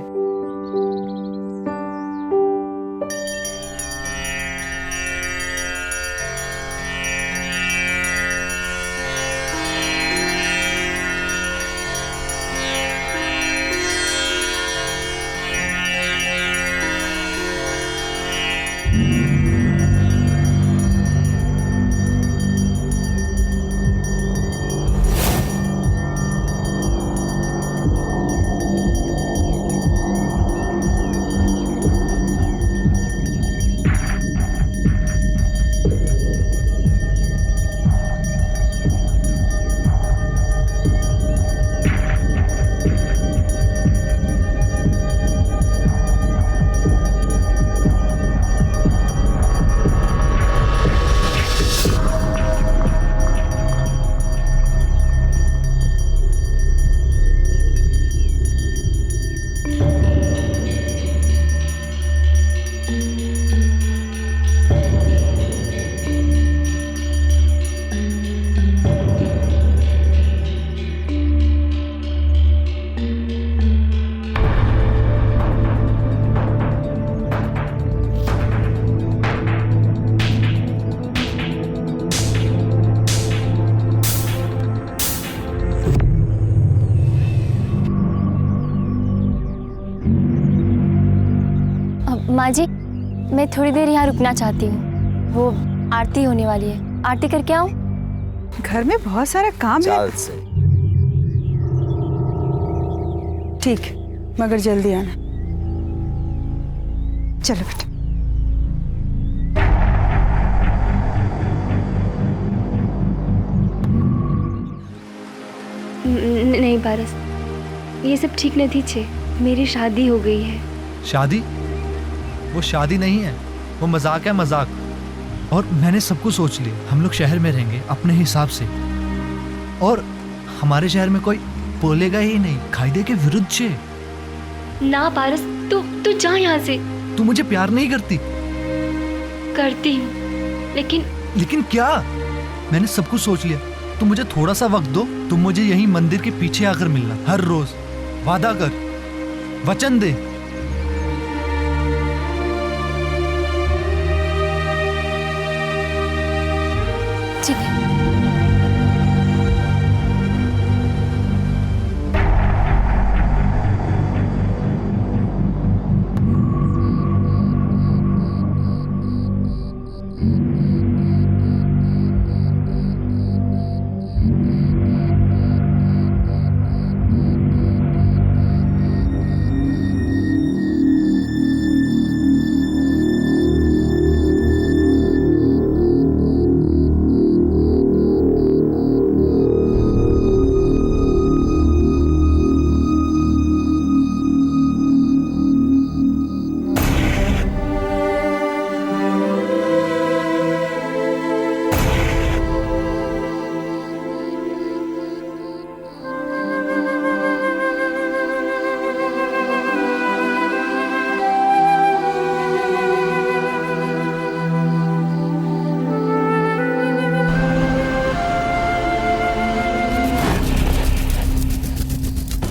माँ जी, मैं थोड़ी देर यहाँ रुकना चाहती हूँ। वो आरती होने वाली है, आरती करके आऊँ? घर में बहुत सारा काम है। ठीक, मगर जल्दी आना। चलो बेटा। नहीं पारस, ये सब ठीक नहीं छे। मेरी शादी हो गई है। शादी? वो शादी नहीं है, वो मजाक है, मजाक। और मैंने सब कुछ सोच लिया। हम लोग शहर में रहेंगे अपने हिसाब से, और हमारे शहर में कोई बोलेगा ही नहीं, कायदे के विरुद्ध छे। ना पारस, तू जा यहाँ से। तू मुझे प्यार नहीं करती? करती हूँ, लेकिन क्या? मैंने सब कुछ सोच लिया। तुम मुझे थोड़ा सा वक्त दो। तुम मुझे यहीं मंदिर के पीछे आकर मिलना हर रोज। वादा कर, वचन दे। ठीक है।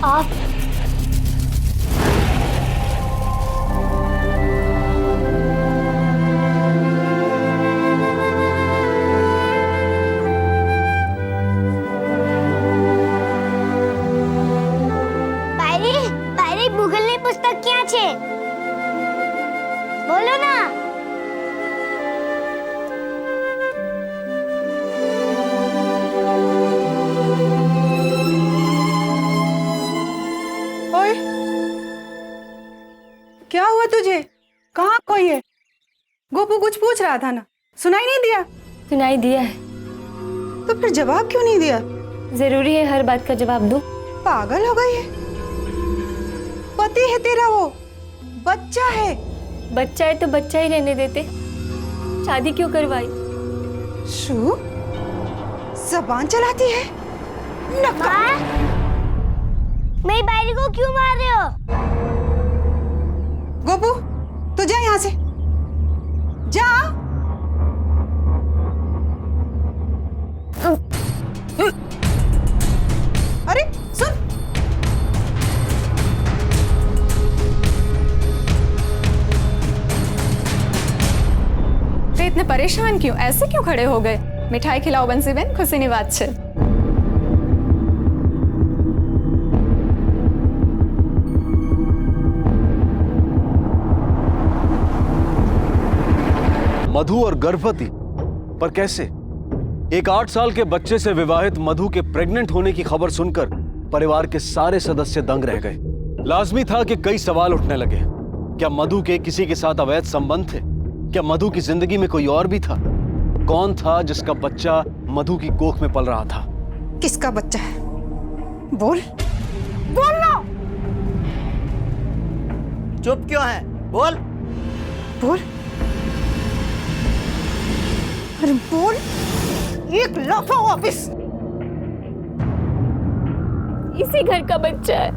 आप પાયરી ભૂગોળની પુસ્તક ક્યાં છે? બોલો ના. ओए, क्या हुआ तुझे? कहाँ कोई है? गोपू कुछ पूछ रहा था ना, सुनाई नहीं दिया? सुनाई दिया है। तो फिर जवाब क्यों नहीं दिया? जरूरी है हर बात का जवाब दूं? पागल हो गई है? पति है तेरा, वो बच्चा है। बच्चा है तो बच्चा ही रहने देते, शादी क्यों करवाई? शू, जबान चलाती है। मेरी बायरी को क्यों मार रहे हो? गोपू, तू जा यहाँ से, जा। अरे सुन, तो इतने परेशान क्यों? ऐसे क्यों खड़े हो गए? मिठाई खिलाओ बंसीबेन, खुशीनी बात छे। मधु और गर्भवती, पर कैसे? एक 8 साल के बच्चे से विवाहित मधु के प्रेग्नेंट होने की खबर सुनकर परिवार के सारे सदस्य दंग रह गए। लाजमी था कि कई सवाल उठने लगे। क्या मधु के किसी के साथ अवैध संबंध थे? क्या मधु की जिंदगी में कोई और भी था? कौन था जिसका बच्चा मधु की कोख में पल रहा था? किसका बच्चा है? बोल, बोल ना। चुप क्यों है? बोल, बोल, अरे बोल। 1 लाख वापिस। इसी घर का बच्चा है।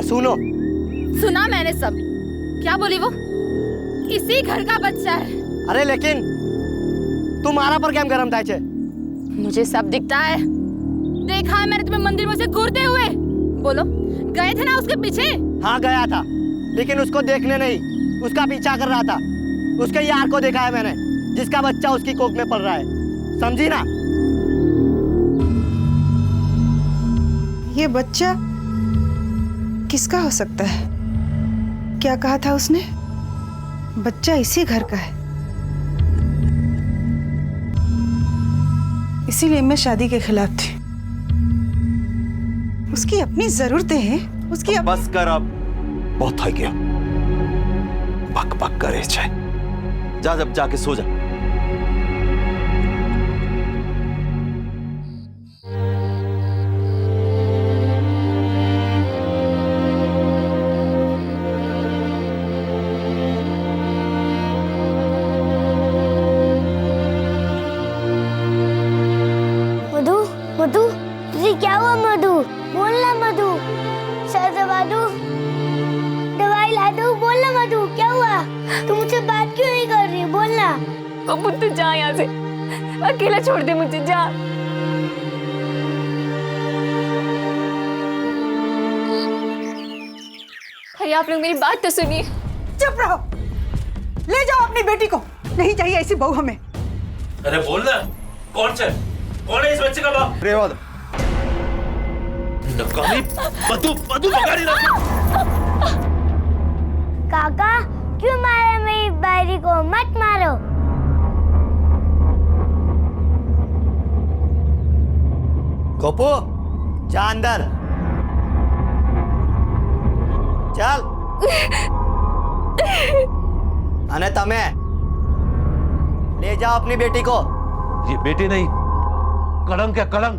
सुनो, सुना मैंने सब। क्या बोली वो? इसी घर का बच्चा है। अरे लेकिन तुम्हारा पर क्या गरम था? मुझे सब दिखता है। देखा है मैंने तुम्हें मंदिर में से घूरते हुए। बोलो, गए थे ना उसके पीछे? हाँ गया था, लेकिन उसको देखने नहीं, उसका पीछा कर रहा था। उसके यार को देखा है मैंने, जिसका बच्चा उसकी कोख में पल रहा है, समझी ना? ये बच्चा किसका हो सकता है? क्या कहा था उसने? बच्चा इसी घर का है, इसीलिए मैं शादी के खिलाफ थी। उसकी अपनी जरूरतें हैं, उसकी बस कर अब, बहुत थक गया। बक बक करे चाहे, जा जब जाके सो जा। मधु, मधु, तुझे क्या हुआ मधु? बोलना मधु। सर दबा दूं? दवाई ला दूं? बोलना मधु, क्या हुआ? तू मुझसे बात क्यों नहीं कर रही? बोलना। अब तू जा यहाँ से, अकेला छोड़ दे मुझे, जा। अरे आप लोग मेरी बात तो सुनिए। चुप रहो, ले जाओ अपनी बेटी को, नहीं चाहिए ऐसी बहू हमें। अरे बोलना, कौन है इस बच्चे का बाप? रेवद, नकामी, मधु पकड़ ही रखो। काका, क्यों मारा मेरी बायरी को? मत मारो। गोपू, जा अंदर, चल। अने तमे ले जाओ अपनी बेटी को। ये बेटी नहीं, कलंक है कलंक।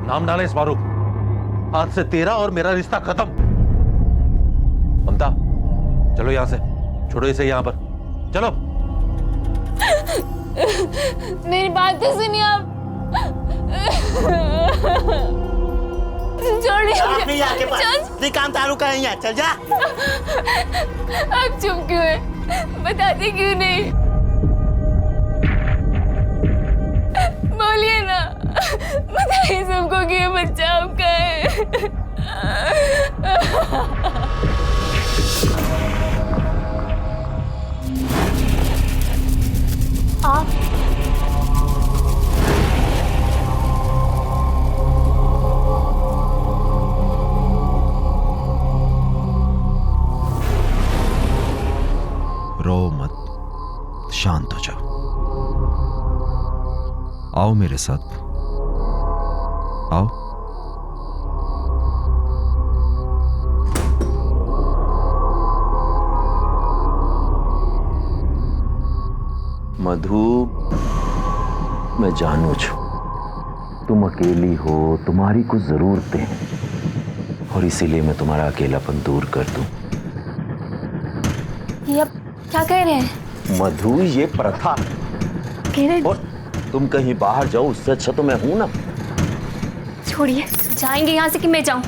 नाम डाले इस मारूफ, आज से तेरा और मेरा रिश्ता खत्म। ममता, चलो यहां से, छोड़ो इसे यहां पर, चलो। मेरी बात तो सुनिए आप। छोड़िए अपनी यार के पास, काम तारू का है, चल जा। आप चुप क्यों है? बताते क्यों नहीं? बोलिए ना, बताइए सबको कि ये बच्चा आपका है। आप रो मत, शांत हो जाओ। आओ मेरे साथ, आओ। मधु, मैं जानू छू तुम अकेली हो, तुम्हारी कुछ जरूरतें हैं, और इसीलिए मैं तुम्हारा अकेलापन दूर कर दूं। ये आप क्या कह रहे हैं? मधु, ये प्रथा कह रहे? और तुम कहीं बाहर जाओ, उससे अच्छा तो मैं हूं ना। छोड़िए, जाएंगे यहाँ से कि मैं जाऊं?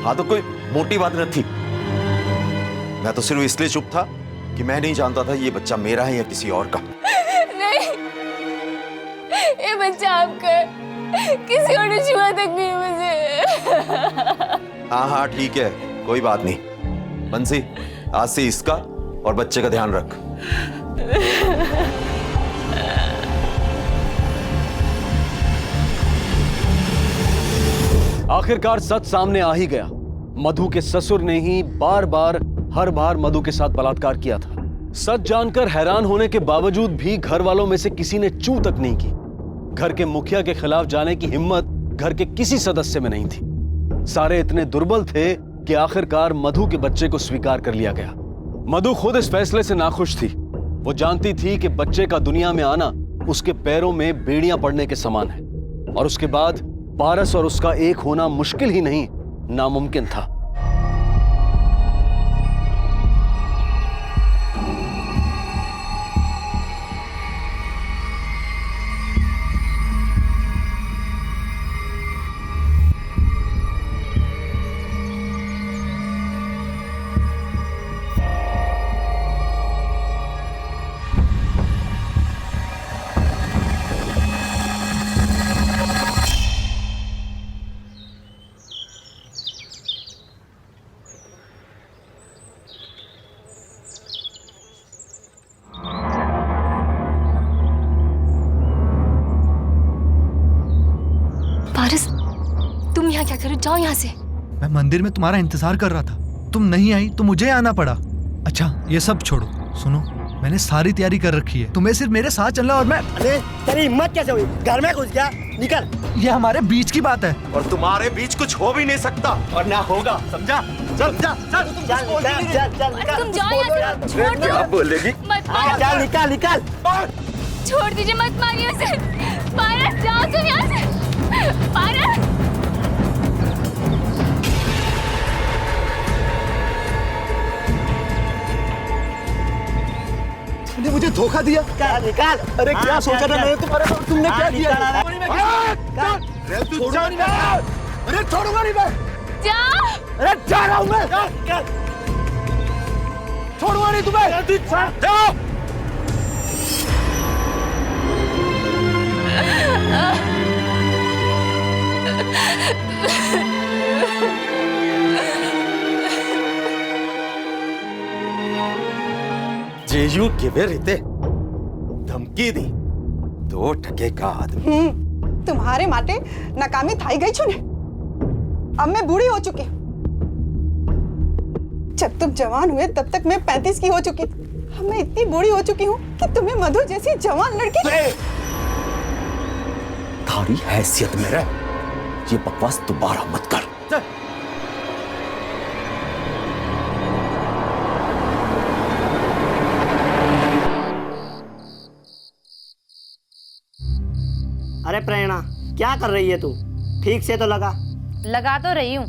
हाँ तो कोई मोटी बात न थी, मैं तो सिर्फ इसलिए चुप था कि मैं नहीं जानता था ये बच्चा मेरा है या किसी और का। नहीं, ये बच्चा आपका है, किसी और ने छुआ तक नहीं मुझे। हाँ हाँ ठीक है, कोई बात नहीं। बंसी, आज से इसका और बच्चे का ध्यान रख। आखिरकार सच सामने आ ही गया। मधु के ससुर ने ही हर बार मधु के साथ बलात्कार किया था। सच जानकर हैरान होने के बावजूद भी घर वालों में से किसी ने चू तक नहीं की। घर के मुखिया के खिलाफ जाने की हिम्मत घर के किसी सदस्य में नहीं थी। सारे इतने दुर्बल थे कि आखिरकार मधु के बच्चे को स्वीकार कर लिया गया। मधु खुद इस फैसले से नाखुश थी। वो जानती थी कि बच्चे का दुनिया में आना उसके पैरों में बेड़ियां पड़ने के समान है, और उसके बाद पारस और उसका एक होना मुश्किल ही नहीं, नामुमकिन था। यहाँ क्या करो, जाओ यहाँ से। मैं मंदिर में तुम्हारा इंतजार कर रहा था, तुम नहीं आई तो मुझे आना पड़ा। अच्छा ये सब छोड़ो, सुनो मैंने सारी तैयारी कर रखी है, तुम्हें सिर्फ मेरे साथ चलना और मैं। अरे तेरी हिम्मत कैसे हुई, घर में घुस गया, निकल। ये हमारे बीच की बात है और तुम्हारे बीच कुछ हो भी नहीं सकता और ना होगा, समझा? चल चल तुम जाओ यहाँ से, छोड़ दो। क्या बोलेगी? मत मारो, निकल निकल। छोड़ दीजिए, मत मारिए उसे। पारस जाओ तुम यहाँ से, पारस। तुमने मुझे धोखा दिया। निकाल। अरे क्या सोचा था मैंने तुम्हारे, तुमने क्या किया? अरे छोड़ूंगा नहीं मैं। जाओ। अरे जा रहा हूँ मैं। छोड़ूंगा नहीं तुम्हें। जाओ। जेयू गिवे रहते धमकी दी 2 टके का आदमी। तुम्हारे माटे नाकामी थाई गई छू ने। अब मैं बूढ़ी हो चुकी हूँ। जब तुम जवान हुए तब तक मैं 35 की हो चुकी। अब मैं इतनी बूढ़ी हो चुकी हूँ कि तुम्हें मधु जैसी जवान लड़की। थारी हैसियत में रह, ये बकवास दोबारा मत कर। अरे प्रेरणा क्या कर रही है तू, ठीक से तो लगा तो रही हूँ।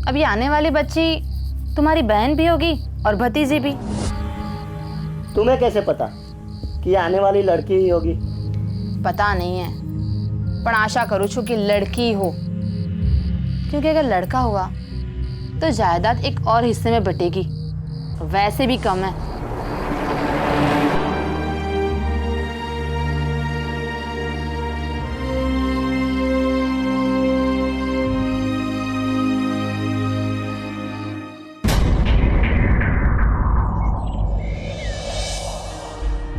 अब ये आने वाली बच्ची तुम्हारी बहन भी होगी और भतीजी भी। तुम्हें कैसे पता कि ये आने वाली लड़की ही होगी? पता नहीं है, पर आशा करूँ छू कि लड़की हो, क्योंकि अगर लड़का हुआ तो जायदाद एक और हिस्से में बटेगी, वैसे भी कम है।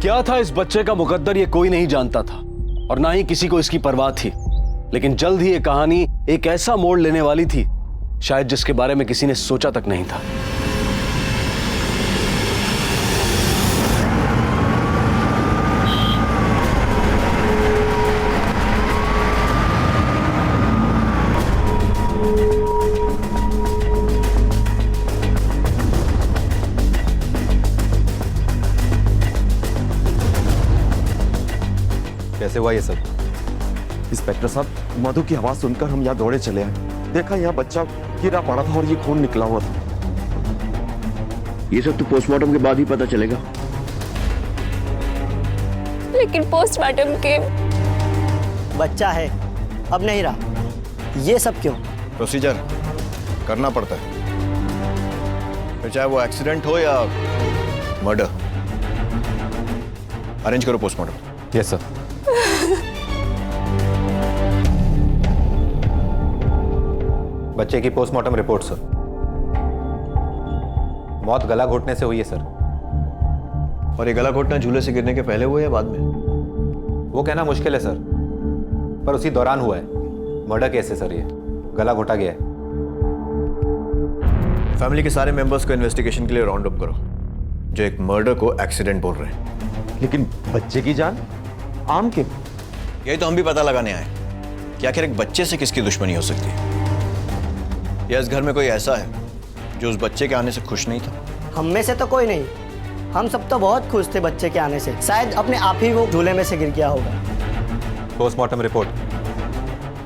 क्या था इस बच्चे का मुकद्दर ये कोई नहीं जानता था और ना ही किसी को इसकी परवाह थी। लेकिन जल्द ही ये कहानी एक ऐसा मोड़ लेने वाली थी शायद जिसके बारे में किसी ने सोचा तक नहीं था। कैसे हुआ ये सब? इंस्पेक्टर साहब, मधु की आवाज सुनकर हम यहाँ दौड़े चले आए। देखा यहाँ बच्चा गिरा पड़ा था और ये खून निकला हुआ था। ये सब तो पोस्टमार्टम के बाद ही पता चलेगा। लेकिन पोस्टमार्टम के बच्चा है, अब नहीं रहा। ये सब क्यों? प्रोसीजर करना पड़ता है, फिर चाहे वो एक्सीडेंट हो या मर्डर। अरेंज करो पोस्टमार्टम। Yes sir. बच्चे की पोस्टमार्टम रिपोर्ट सर। मौत गला घोटने से हुई है सर। और ये गला घोटना झूले से गिरने के पहले हुआ या बाद में? वो कहना मुश्किल है सर, पर उसी दौरान हुआ है। मर्डर केस है सर, ये गला घोटा गया है। फैमिली के सारे मेंबर्स को इन्वेस्टिगेशन के लिए राउंड अप करो, जो एक मर्डर को एक्सीडेंट बोल रहे हैं। लेकिन बच्चे की जान आम के? यही तो हम भी पता लगाने आए कि आखिर एक बच्चे से किसकी दुश्मनी हो सकती है, या इस घर में कोई ऐसा है जो उस बच्चे के आने से खुश नहीं था। हम में से तो कोई नहीं, हम सब तो बहुत खुश थे बच्चे के आने से। शायद अपने आप ही वो झूले में से गिर गया होगा। पोस्टमार्टम रिपोर्ट,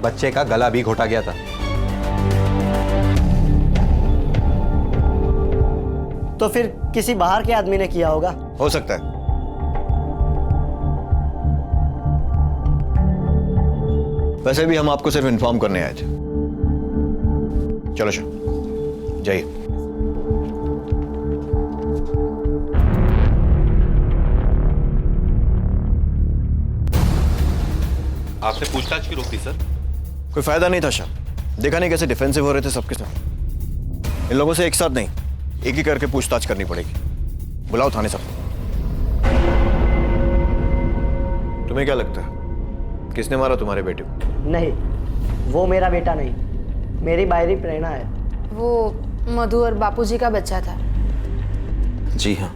बच्चे का गला भी घोटा गया था। तो फिर किसी बाहर के आदमी ने किया होगा। हो सकता है। वैसे भी हम आपको सिर्फ इन्फॉर्म करने आए थे। चलो जाइए। आपने पूछताछ क्यों रोक दी सर? कोई फायदा नहीं था शाह, देखा नहीं कैसे डिफेंसिव हो रहे थे सबके साथ। इन लोगों से एक साथ नहीं, एक ही करके पूछताछ करनी पड़ेगी। बुलाओ थाने सबको। तुम्हें क्या लगता है किसने मारा तुम्हारे बेटे को? नहीं, वो मेरा बेटा नहीं, मेरी बायरी प्रेरणा है। वो मधु और बापूजी का बच्चा था। जी हाँ,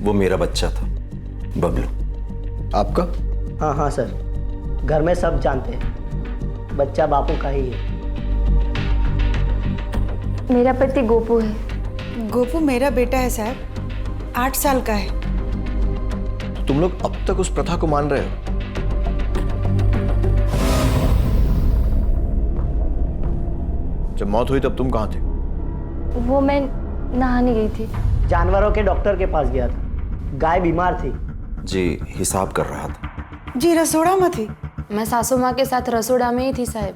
वो मेरा बच्चा था, बबलू। आपका? हाँ हाँ सर, घर में सब जानते हैं, बच्चा बापू का ही है। मेरा पति गोपू है। गोपू मेरा बेटा है साहब, 8 साल का है। तुम लोग अब तक उस प्रथा को मान रहे हो? जब मौत हुई तब तुम कहाँ थे? वो मैं नहाने गई थी। जानवरों के डॉक्टर के पास गया था, गाय बीमार थी। जी, हिसाब कर रहा था। जी रसोड़ा में थी। मैं सासू माँ के साथ रसोड़ा में ही थी साहब।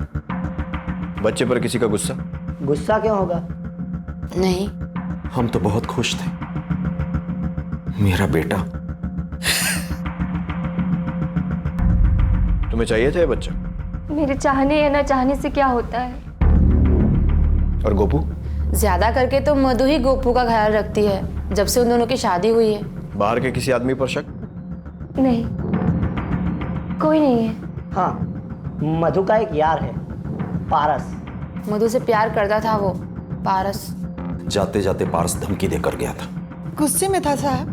बच्चे पर किसी का गुस्सा? गुस्सा क्यों होगा? नहीं। हम तो बहुत खुश थे, मेरा बेटा। तुम्हें चाहिए था ये बच्चा? मेरे चाहने या ना चाहने से क्या होता है। और गोपू? ज्यादा करके तो मधु ही गोपू का ख्याल रखती है, जब से उन दोनों की शादी हुई है। बाहर के किसी आदमी पर शक? नहीं, कोई नहीं है। हाँ, मधु का एक यार है, पारस। मधु से प्यार करता था वो, पारस। जाते जाते पारस धमकी देकर गया था। गुस्से में था साहब,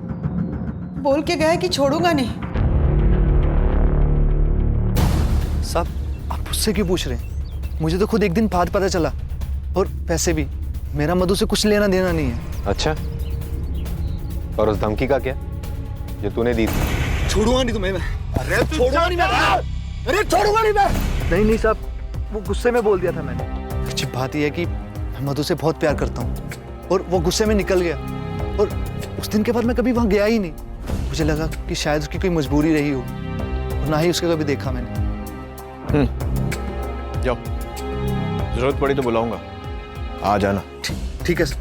बोल के गया कि छोड़ूंगा नहीं। साहब, आप मुझसे क्यों पूछ रहे हैं? मुझे तो खुद एक दिन बाद पता चला, और पैसे भी। मेरा मधु से कुछ लेना देना नहीं है। अच्छा, और उस धमकी का क्या जो तूने दी थी? छोड़ूंगा नहीं तुम्हें मैं। अरे छोड़ूंगा नहीं मैं। अरे छोड़ूंगा नहीं मैं। नहीं नहीं साहब, वो गुस्से में बोल दिया था मैंने। अच्छी बात यह है कि मैं मधु से बहुत प्यार करता हूँ, और वो गुस्से में निकल गया, और उस दिन के बाद मैं कभी वहाँ गया ही नहीं। मुझे लगा कि शायद उसकी कोई मजबूरी रही हो, और ना ही उसके कभी देखा मैंने। जाओ, जरूरत पड़ी तो बुलाऊंगा, आ जाना। ठीक है सर।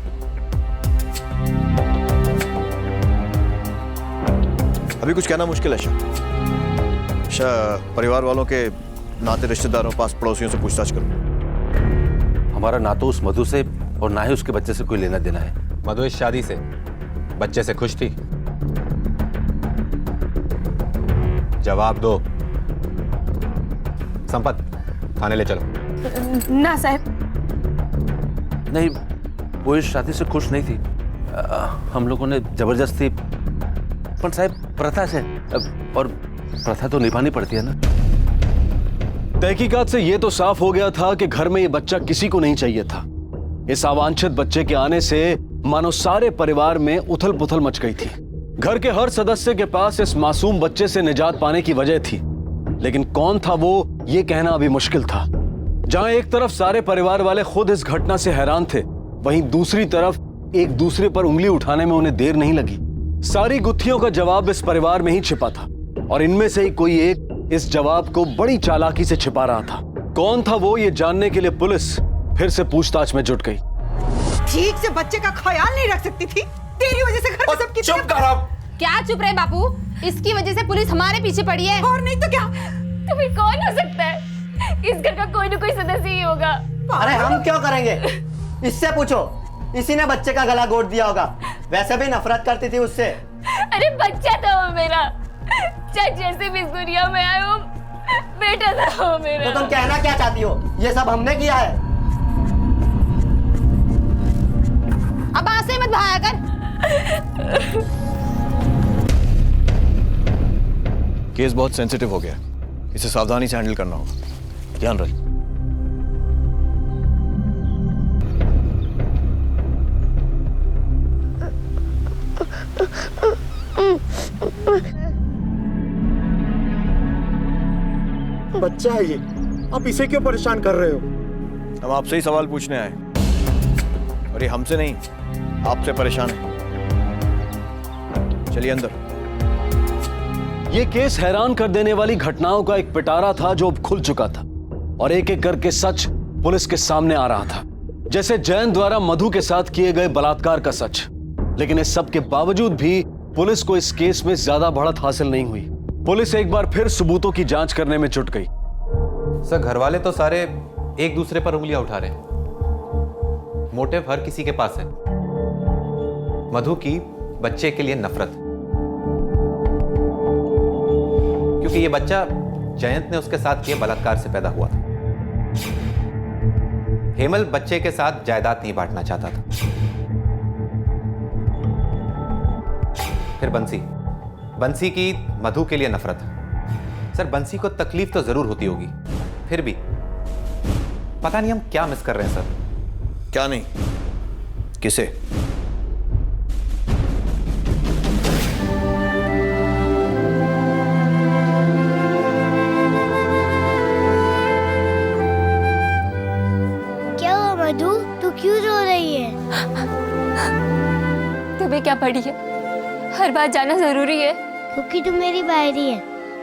अभी कुछ कहना मुश्किल है परिवार वालों के नाते रिश्तेदारों, पास पड़ोसियों से पूछताछ करो। हमारा ना तो उस मधु से और ना ही उसके बच्चे से कोई लेना देना है। मधु इस शादी से, बच्चे से खुश थी? जवाब दो। संपत, थाने ले चलो। ना साहब। नहीं, वो इस शादी से खुश नहीं थी। हम लोगों ने जबरदस्ती, पर साहब प्रथा से, और प्रथा तो निभानी पड़ती है ना। तहकीकात से यह तो साफ हो गया था कि घर में ये बच्चा किसी को नहीं चाहिए था। इस अवांछित बच्चे के आने से मानो सारे परिवार में उथल पुथल मच गई थी। घर के हर सदस्य के पास इस मासूम बच्चे से निजात पाने की वजह थी, लेकिन कौन था वो, ये कहना अभी मुश्किल था। जहां एक तरफ सारे परिवार वाले खुद इस घटना से हैरान थे, वहीं दूसरी तरफ एक दूसरे पर उंगली उठाने में उन्हें देर नहीं लगी। सारी गुत्थियों का जवाब इस परिवार में ही छिपा था, और इनमें से ही कोई एक इस जवाब को बड़ी चालाकी से छिपा रहा था। कौन था वो, ये जानने के लिए पुलिस फिर से पूछताछ में जुट गई। ठीक से बच्चे का ख्याल नहीं रख सकती थी, तेरी वजह से घर में सब चुप कर। क्या चुप रहे बापू, इसकी वजह से पुलिस हमारे पीछे पड़ी है। और नहीं तो क्या। तो फिर कौन हो सकता है? इस घर का कोई ना कोई सदस्य ही होगा। अरे हम क्यों करेंगे, इससे पूछो, इसी ने बच्चे का गला घोट दिया होगा। वैसे भी नफरत करती थी उससे। अरे बच्चा था वो मेरा, चाहे जैसे भी इस दुनिया में आए वो बेटा था वो मेरा। तो तुम कहना क्या चाहती हो, ये सब हमने किया है? अब आंसू मत बहाया कर। केस बहुत सेंसिटिव हो गया, इसे सावधानी से हैंडल करना होगा। ध्यान रख। बच्चा है ये, आप इसे क्यों परेशान कर रहे हो? हम आपसे ही सवाल पूछने आए, और ये हमसे नहीं, आपसे परेशान है। चलिए अंदर। ये केस हैरान कर देने वाली घटनाओं का एक पिटारा था जो अब खुल चुका था, और एक एक करके सच पुलिस के सामने आ रहा था। जैसे जैन द्वारा मधु के साथ किए गए बलात्कार का सच। लेकिन इस सब के बावजूद भी पुलिस को इस केस में ज्यादा बढ़त हासिल नहीं हुई। पुलिस एक बार फिर सबूतों की जांच करने में जुट गई। सर, घर वाले तो सारे एक दूसरे पर उंगलियां उठा रहे हैं। मोटिव हर किसी के पास है, मधु की बच्चे के लिए नफरत, क्योंकि ये बच्चा जयंत ने उसके साथ किए बलात्कार से पैदा हुआ था। हेमल बच्चे के साथ जायदाद नहीं बांटना चाहता था। फिर बंसी की मधु के लिए नफरत। सर बंसी को तकलीफ तो जरूर होती होगी, फिर भी पता नहीं हम क्या मिस कर रहे हैं सर। क्या नहीं? किसे? क्या हुआ मधु, तू क्यों रो रही है? तुम्हें क्या पड़ी है? हर बात जानना जरूरी है। क्योंकि तू मेरी भाई है।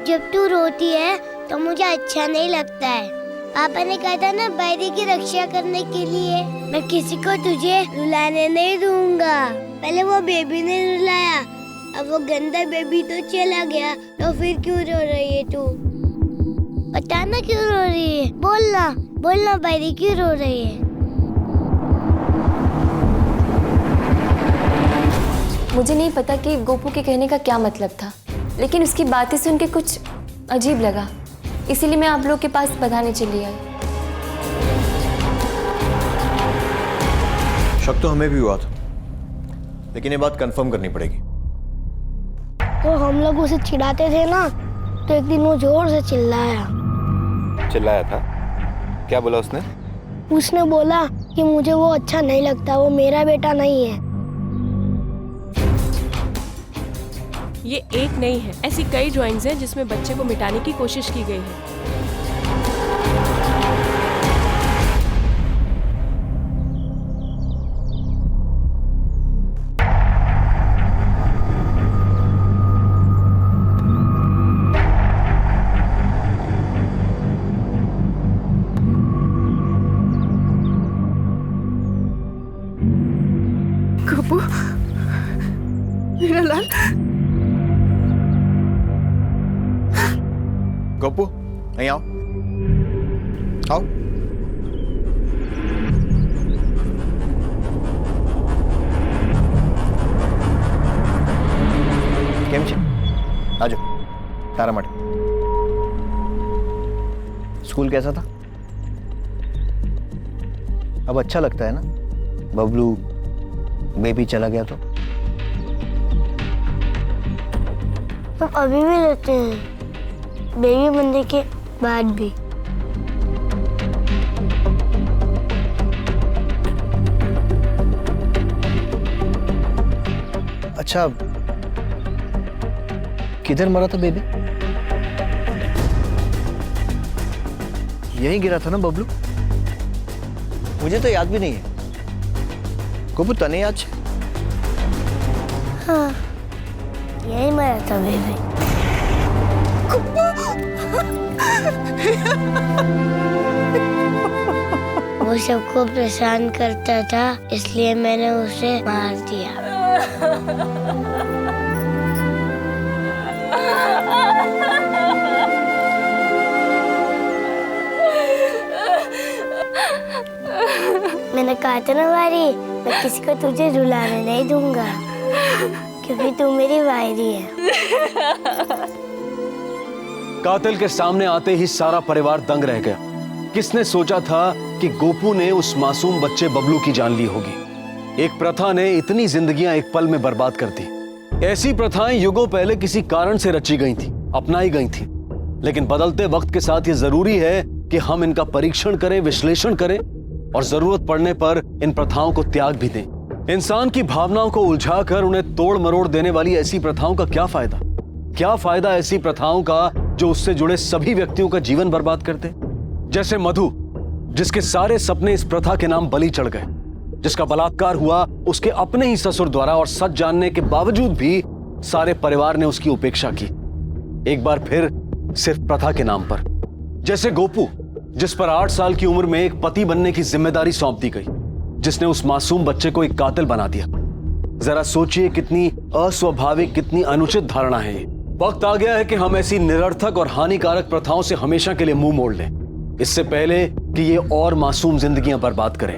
जब तू रोती है तो मुझे अच्छा नहीं लगता है। पापा ने कहा था ना, भाई की रक्षा करने के लिए मैं किसी को तुझे रुलाने नहीं दूंगा। पहले वो बेबी ने रुलाया, अब वो गंदा बेबी तो चला गया, तो फिर क्यों रो रही है तू? बता ना क्यों रो रही है, बोलना बोलना भाई क्यों रो रही है? मुझे नहीं पता कि गोपू के कहने का क्या मतलब था, लेकिन उसकी बातें सुन के कुछ अजीब लगा, इसीलिए मैं आप लोग के पास बताने चली आई। शक तो हमें भी हुआ था, लेकिन ये बात कंफर्म करनी पड़ेगी। तो हम लोग उसे चिढ़ाते थे ना, तो एक दिन वो जोर से चिल्लाया था? क्या बोला उसने? उसने बोला कि मुझे वो अच्छा नहीं लगता, वो मेरा बेटा नहीं है। ये एक नहीं है, ऐसी कई ड्राइंग्स हैं जिसमें बच्चे को मिटाने की कोशिश की गई है। गोपू, मेरा लाल। गोपू, અહીં આવો। आओ। કેમ છે? આજો, તારા માટે। स्कूल कैसा था? अब अच्छा लगता है ना? बबलू बेबी चला गया तो? हम अभी भी रहते हैं, बेबी बनने के बाद भी। अच्छा, किधर मरा था बेबी? यहीं गिरा था ना बबलू? मुझे तो याद भी नहीं है। गोपू, तने याद है? हाँ, यहीं मरा था बेबी। वो सबको परेशान करता था, इसलिए मैंने उसे मार दिया। मैंने कहा था ना वारी, मैं किसी को तुझे रुलाने नहीं दूंगा, क्योंकि तू मेरी वायरी है। कातिल के सामने आते ही सारा परिवार दंग रह गया। किसने सोचा था कि गोपू ने उस मासूम बच्चे बबलू की जान ली होगी। एक प्रथा ने इतनी जिंदगियां एक पल में बर्बाद कर दी। ऐसी प्रथाएं युगों पहले किसी कारण से रची गई थी, अपनाई गई थी, लेकिन बदलते वक्त के साथ ये जरूरी है कि हम इनका परीक्षण करें, विश्लेषण करें और जरूरत पड़ने पर इन प्रथाओं को त्याग भी दें। इंसान की भावनाओं को उलझाकर उन्हें तोड़ मरोड़ देने वाली ऐसी प्रथाओं का क्या फायदा? क्या फायदा ऐसी प्रथाओं का जो उससे जुड़े सभी व्यक्तियों का जीवन बर्बाद कर दे? जैसे मधु, जिसके सारे सपने इस प्रथा के नाम बलि चढ़ गए, जिसका बलात्कार हुआ उसके अपने ही ससुर द्वारा और सच जानने के बावजूद भी सारे परिवार ने उसकी उपेक्षा की, एक बार फिर सिर्फ प्रथा के नाम पर। जैसे गोपू, जिस पर 8 साल की उम्र में एक पति बनने की जिम्मेदारी सौंप दी गई, जिसने उस मासूम बच्चे को एक कातिल बना दिया। जरा सोचिए कितनी अस्वाभाविक, कितनी अनुचित धारणा है ये। वक्त आ गया है कि हम ऐसी निरर्थक और हानिकारक प्रथाओं से हमेशा के लिए मुंह मोड़ लें, इससे पहले कि ये और मासूम जिंदगियां बर्बाद करें।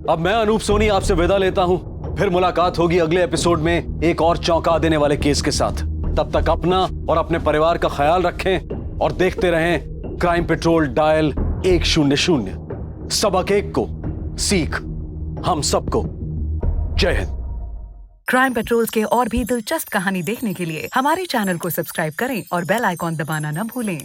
अब मैं अनूप सोनी आपसे विदा लेता हूं, फिर मुलाकात होगी अगले एपिसोड में एक और चौंका देने वाले केस के साथ। तब तक अपना और अपने परिवार का ख्याल रखें और देखते रहें क्राइम पेट्रोल डायल 100। सबक 1 को सीख हम सबको। जय हिंद। क्राइम पेट्रोल्स के और भी दिलचस्प कहानी देखने के लिए हमारे चैनल को सब्सक्राइब करें और बेल आइकॉन दबाना न भूलें।